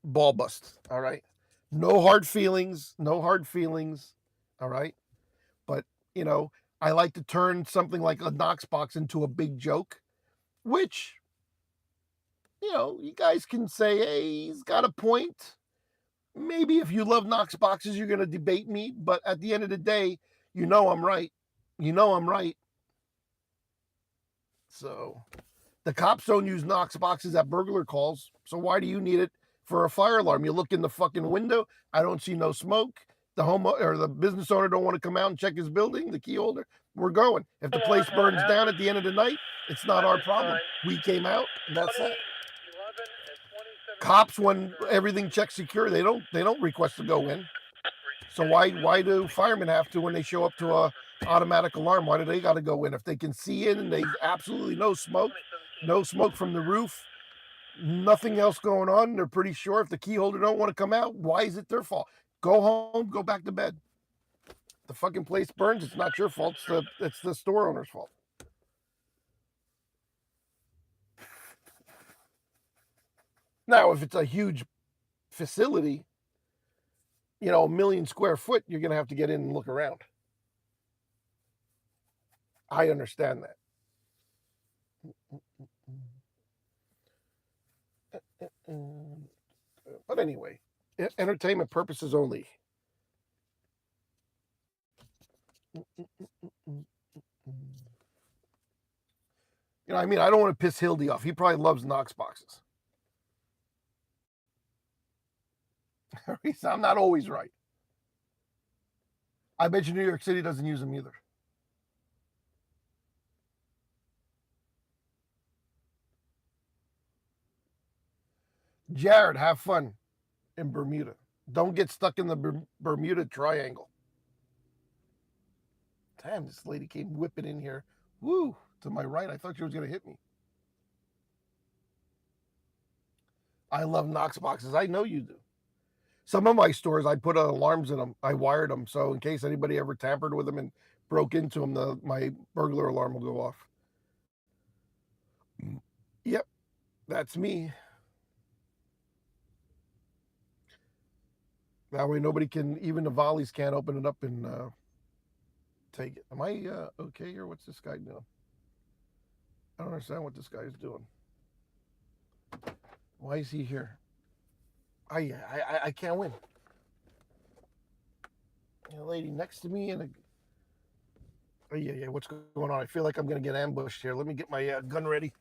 ball bust. All right. No hard feelings. No hard feelings. All right. But, you know, I like to turn something like a Knox box into a big joke, which, you know, you guys can say, hey, he's got a point. Maybe if you love Knox boxes, you're going to debate me. But at the end of the day, you know I'm right. You know I'm right. So the cops don't use Knox boxes at burglar calls. So why do you need it for a fire alarm? You look in the fucking window. I don't see no smoke. The home or the business owner don't want to come out and check his building, the key holder. We're going. If the place burns down at the end of the night, it's not our problem. We came out, and that's it. Cops, when everything checks secure, they don't request to go in. So why do firemen have to when they show up to a automatic alarm? Why do they got to go in if they can see in and they absolutely no smoke from the roof, nothing else going on? They're pretty sure if the key holder don't want to come out, why is it their fault? Go home, go back to bed. The fucking place burns. It's not your fault. It's the store owner's fault. Now, if it's a huge facility, you know, 1 million square foot, you're going to have to get in and look around. I understand that. But anyway, entertainment purposes only. You know, I mean, I don't want to piss Hildy off. He probably loves Knox boxes. I'm not always right. I bet you New York City doesn't use them either. Jared, have fun in Bermuda. Don't get stuck in the Bermuda Triangle. Damn, this lady came whipping in here. Woo, to my right. I thought she was going to hit me. I love Knox boxes. I know you do. Some of my stores, I put alarms in them. I wired them. So in case anybody ever tampered with them and broke into them, my burglar alarm will go off. Yep, that's me. That way nobody can, even the volleys can't open it up and take it. Am I okay here? What's this guy doing? I don't understand what this guy is doing. Why is he here? I can't win. A lady next to me and a... Oh, yeah, what's going on? I feel like I'm going to get ambushed here. Let me get my gun ready.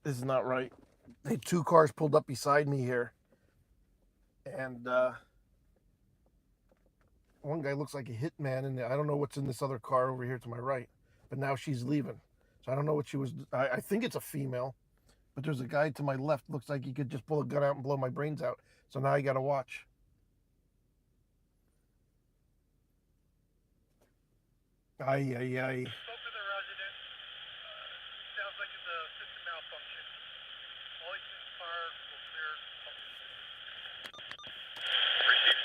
This is not right. They had 2 cars pulled up beside me here. And one guy looks like a hitman in there. I don't know what's in this other car over here to my right, but now she's leaving. So I don't know what she was. I think it's a female, but there's a guy to my left. Looks like he could just pull a gun out and blow my brains out. So now I got to watch. Ay, ay, ay. Spoke to the resident. Sounds like it's a system malfunction. All license fired will clear public street. Receive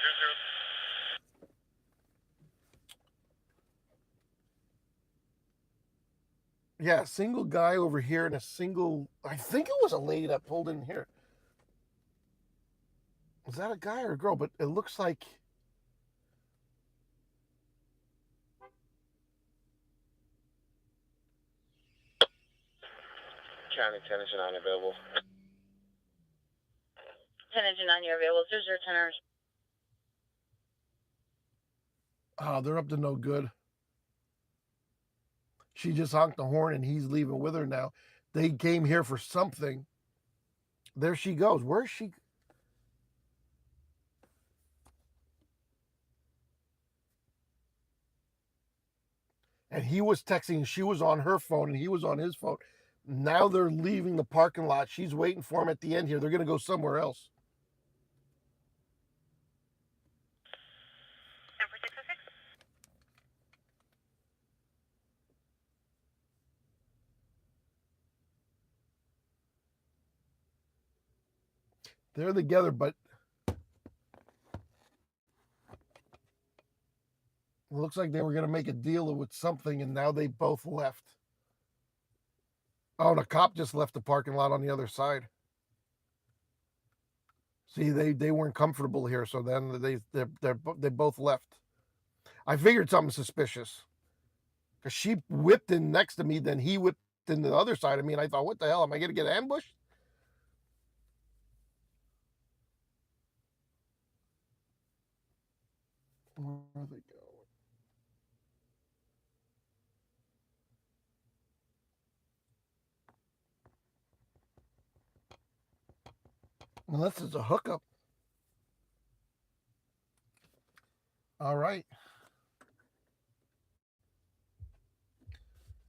00. Yeah, a single guy over here and a single. I think it was a lady that pulled in here. Was that a guy or a girl? But it looks like. County 10 is unavailable. 10 engine 9, you're available. 0010ers. Oh, they're up to no good. She just honked the horn and he's leaving with her now. They came here for something. There she goes. Where is she? And he was texting. She was on her phone and he was on his phone. Now they're leaving the parking lot. She's waiting for him at the end here. They're going to go somewhere else. 10 for 606. They're together, but it looks like they were going to make a deal with something, and now they both left. Oh, and a cop just left the parking lot on the other side. See, they weren't comfortable here, so then they both left. I figured something suspicious because she whipped in next to me, then he whipped in the other side of me, and I thought, what the hell? Am I going to get ambushed? Where are they going? Unless it's a hookup. All right.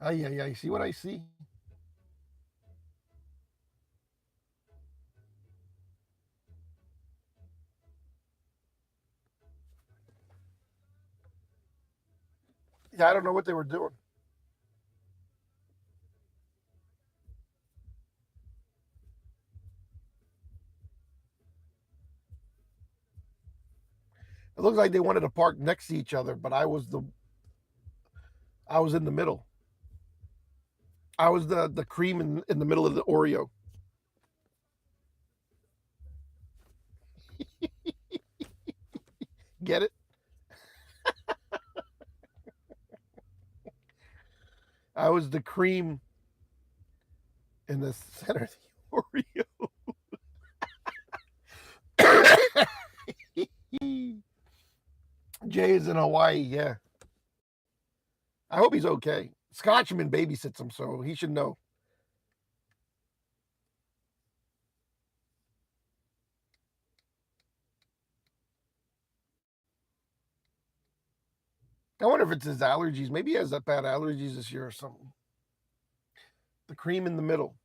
Ay, ay, ay. See what I see? Yeah, I don't know what they were doing. It looks like they wanted to park next to each other, but I was in the middle. I was the cream in the middle of the Oreo. Get it? I was the cream in the center of the Oreo. Jay is in Hawaii, yeah. I hope he's okay. Scotchman babysits him, so he should know. I wonder if it's his allergies. Maybe he has that bad allergies this year or something. The cream in the middle.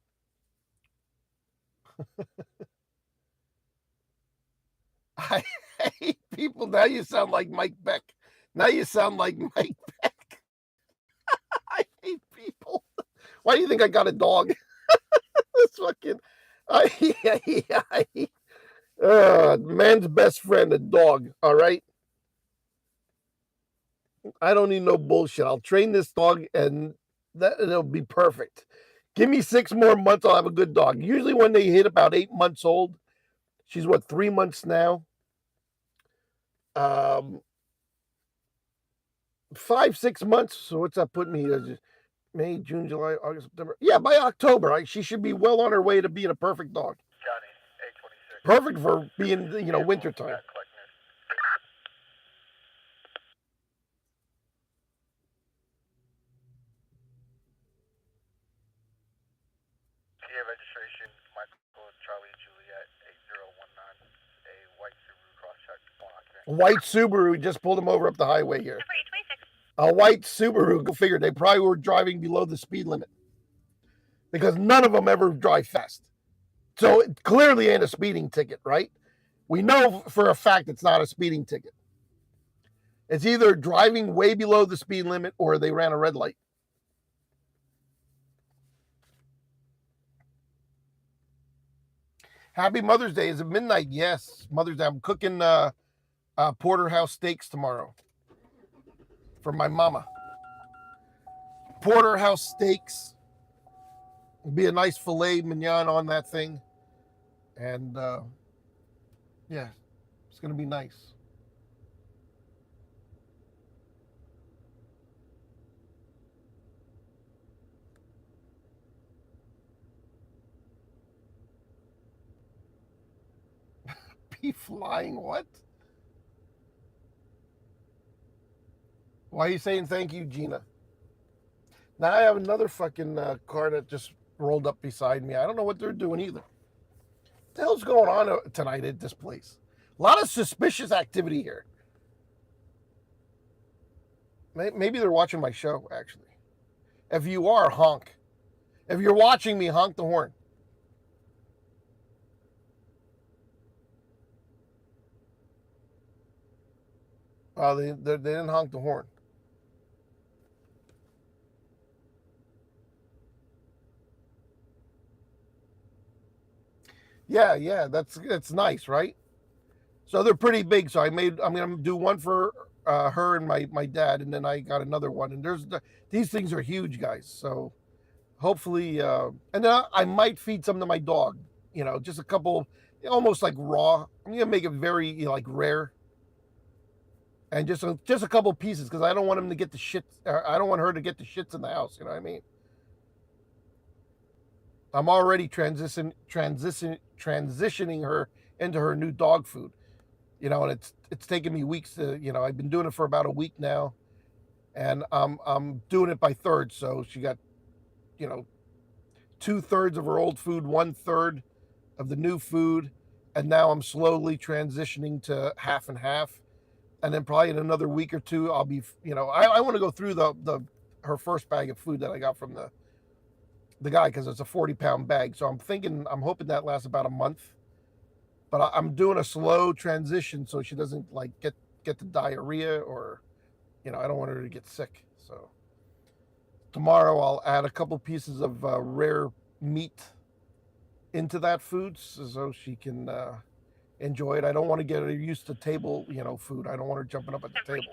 I hate people. Now you sound like Mike Beck. Now you sound like Mike Beck. I hate people. Why do you think I got a dog? This fucking man's best friend, a dog. All right. I don't need no bullshit. I'll train this dog and it'll be perfect. Give me 6 more months, I'll have a good dog. Usually when they hit about 8 months old, she's what, 3 months now? 5, 6 months. So what's that put me? May, June, July, August, September. Yeah, by October, she should be well on her way to being a perfect dog. County 826. Perfect for being, wintertime. TA registration, Michael Charlie Juliet 8019, a white Subaru. A white Subaru just pulled him over up the highway here. Number 826. A white Subaru, go figure, they probably were driving below the speed limit because none of them ever drive fast. So it clearly ain't a speeding ticket, right? We know for a fact it's not a speeding ticket. It's either driving way below the speed limit or they ran a red light. Happy Mother's Day. Is it midnight? Yes, Mother's Day. I'm cooking porterhouse steaks tomorrow for my mama. Porterhouse steaks. It'll be a nice filet mignon on that thing. And yeah, it's going to be nice. Be flying what? Why are you saying thank you, Gina? Now I have another fucking car that just rolled up beside me. I don't know what they're doing either. What the hell's going on tonight at this place? A lot of suspicious activity here. Maybe they're watching my show, actually. If you are, honk. If you're watching me, honk the horn. They didn't honk the horn. Yeah, that's nice, right? So they're pretty big. So I'm gonna do one for her and my dad, and then I got another one. And these things are huge, guys. So hopefully, and then I might feed some to my dog. You know, just a couple, almost like raw. I'm gonna make it very like rare. And just a couple pieces because I don't want him to get the shit. I don't want her to get the shits in the house. You know what I mean? I'm already transitioning her into her new dog food. You know, and it's taken me weeks to. You know, I've been doing it for about a week now, and I'm doing it by thirds. So she got, you know, 2/3 of her old food, 1/3 of the new food, and now I'm slowly transitioning to half and half. And then probably in another week or two, I'll be, you know, I want to go through her first bag of food that I got from the guy because it's a 40-pound bag. So I'm hoping that lasts about a month. But I'm doing a slow transition so she doesn't like get the diarrhea or, you know, I don't want her to get sick. So tomorrow I'll add a couple pieces of rare meat into that food so she can enjoy it. I don't want to get her used to table, you know, food. I don't want her jumping up at the table.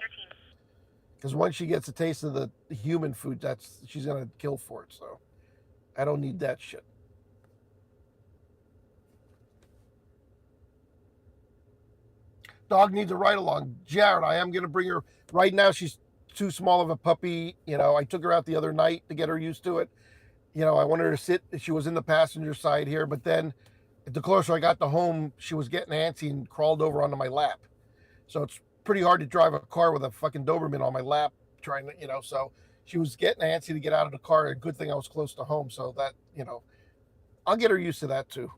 Because once she gets a taste of the human food, she's gonna kill for it. So I don't need that shit. Dog needs a ride along. Jared, I am gonna bring her. Right now she's too small of a puppy. You know, I took her out the other night to get her used to it. You know, I wanted her to sit. She was in the passenger side here, but then the closer I got to home, she was getting antsy and crawled over onto my lap. So it's pretty hard to drive a car with a fucking Doberman on my lap trying to, you know, so she was getting antsy to get out of the car. A good thing I was close to home. So that, you know, I'll get her used to that too.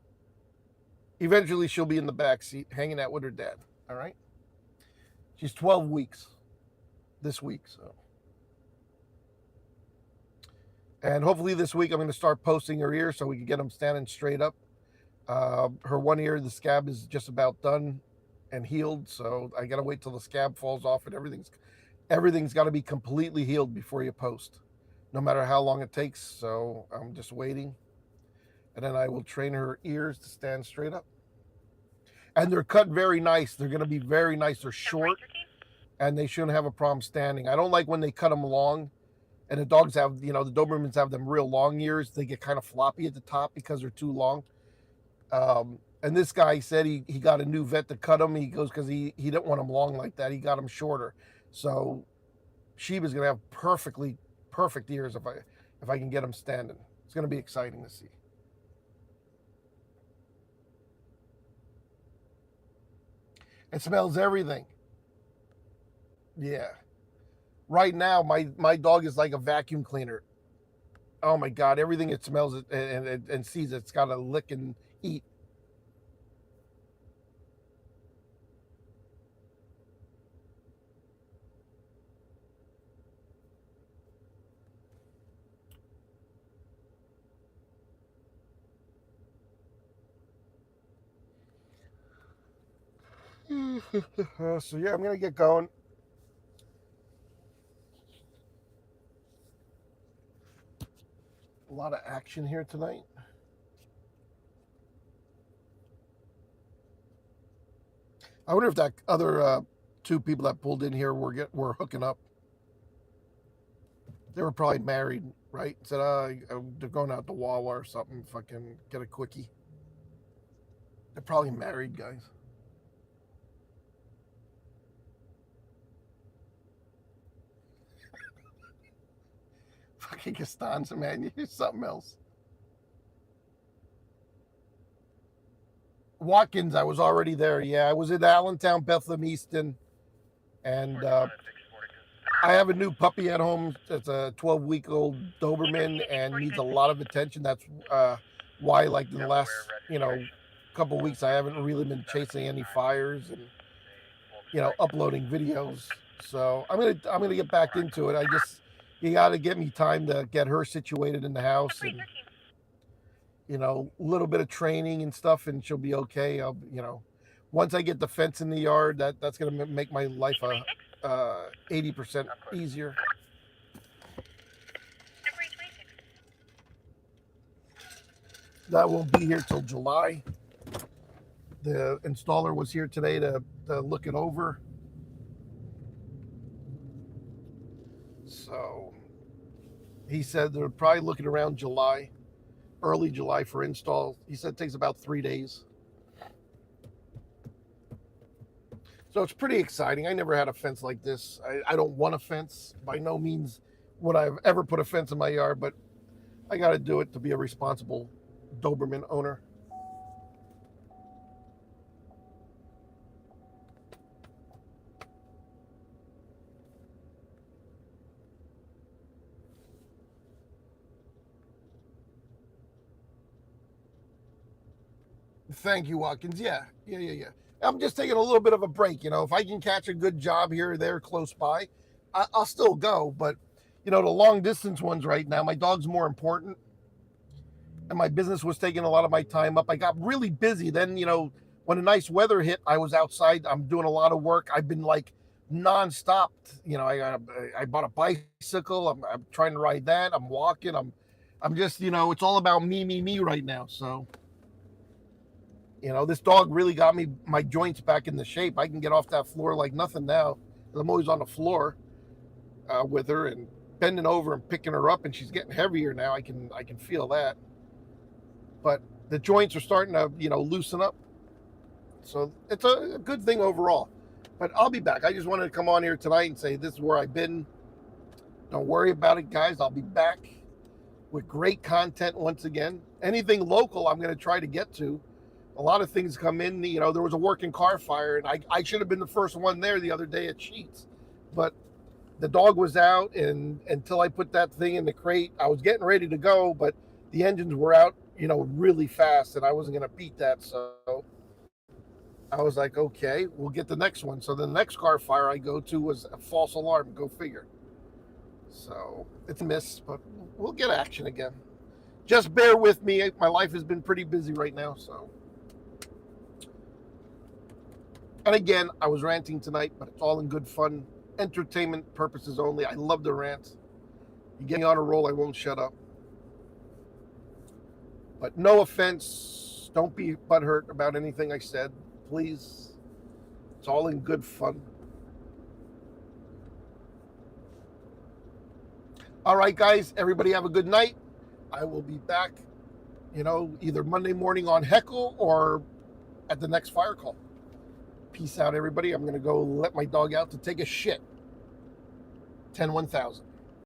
Eventually she'll be in the back seat hanging out with her dad. All right. She's 12 weeks this week. So, and hopefully this week I'm going to start posting her ears so we can get them standing straight up. Her one ear, the scab is just about done and healed, so I gotta wait till the scab falls off and everything's got to be completely healed before you post, no matter how long it takes. So I'm just waiting, and then I will train her ears to stand straight up. And they're cut very nice. They're gonna be very nice. They're short, and they shouldn't have a problem standing. I don't like when they cut them long, and the dogs have, you know, the Dobermans have them real long ears. They get kind of floppy at the top because they're too long. And this guy said he got a new vet to cut him. He goes because he didn't want them long like that. He got them shorter. So Sheba's gonna have perfect ears if I can get them standing. It's gonna be exciting to see. It smells everything. Yeah. Right now, my dog is like a vacuum cleaner. Oh my God! Everything it smells and sees, it's got to lick and eat. So yeah, I'm gonna get going. A lot of action here tonight. I wonder if that other two people that pulled in here were hooking up. They were probably married, right? Said, they're going out to Wawa or something. Fucking get a quickie. They're probably married guys. Fucking Costanza, man, you're something else. Watkins, I was already there. Yeah, I was in Allentown, Bethlehem, Easton, and I have a new puppy at home. It's a 12-week-old Doberman and needs a lot of attention. That's why, like, in the last, couple of weeks, I haven't really been chasing any fires and, uploading videos. So I'm gonna get back into it. You got to get me time to get her situated in the house and, a little bit of training and stuff, and she'll be okay. I'll, once I get the fence in the yard, that's going to make my life 80% easier. That won't be here till July. The installer was here today to look it over. So he said they're probably looking around July, early July for install. He said it takes about 3 days. So it's pretty exciting. I never had a fence like this. I don't want a fence. By no means would I have ever put a fence in my yard, but I got to do it to be a responsible Doberman owner. Thank you, Watkins. Yeah. I'm just taking a little bit of a break. If I can catch a good job here or there close by, I'll still go. But, the long distance ones right now, my dog's more important. And my business was taking a lot of my time up. I got really busy. Then, when the nice weather hit, I was outside. I'm doing a lot of work. I've been like nonstop. I bought a bicycle. I'm trying to ride that. I'm walking. I'm just, it's all about me right now. So, this dog really got my joints back into shape. I can get off that floor like nothing now. I'm always on the floor with her and bending over and picking her up, and she's getting heavier now. I can feel that. But the joints are starting to, loosen up. So it's a good thing overall. But I'll be back. I just wanted to come on here tonight and say this is where I've been. Don't worry about it, guys. I'll be back with great content once again. Anything local I'm going to try to get to. A lot of things come in, there was a working car fire, and I should have been the first one there the other day at Sheetz. But the dog was out, and until I put that thing in the crate, I was getting ready to go, but the engines were out, really fast, and I wasn't going to beat that. So I was like, okay, we'll get the next one. So the next car fire I go to was a false alarm. Go figure. So it's a miss, but we'll get action again. Just bear with me. My life has been pretty busy right now, so. And again, I was ranting tonight, but it's all in good fun. Entertainment purposes only. I love to rant. You get me on a roll, I won't shut up. But no offense. Don't be butthurt about anything I said. Please. It's all in good fun. All right, guys. Everybody have a good night. I will be back, either Monday morning on Heckle or at the next fire call. Peace out, everybody. I'm going to go let my dog out to take a shit. 10-1000.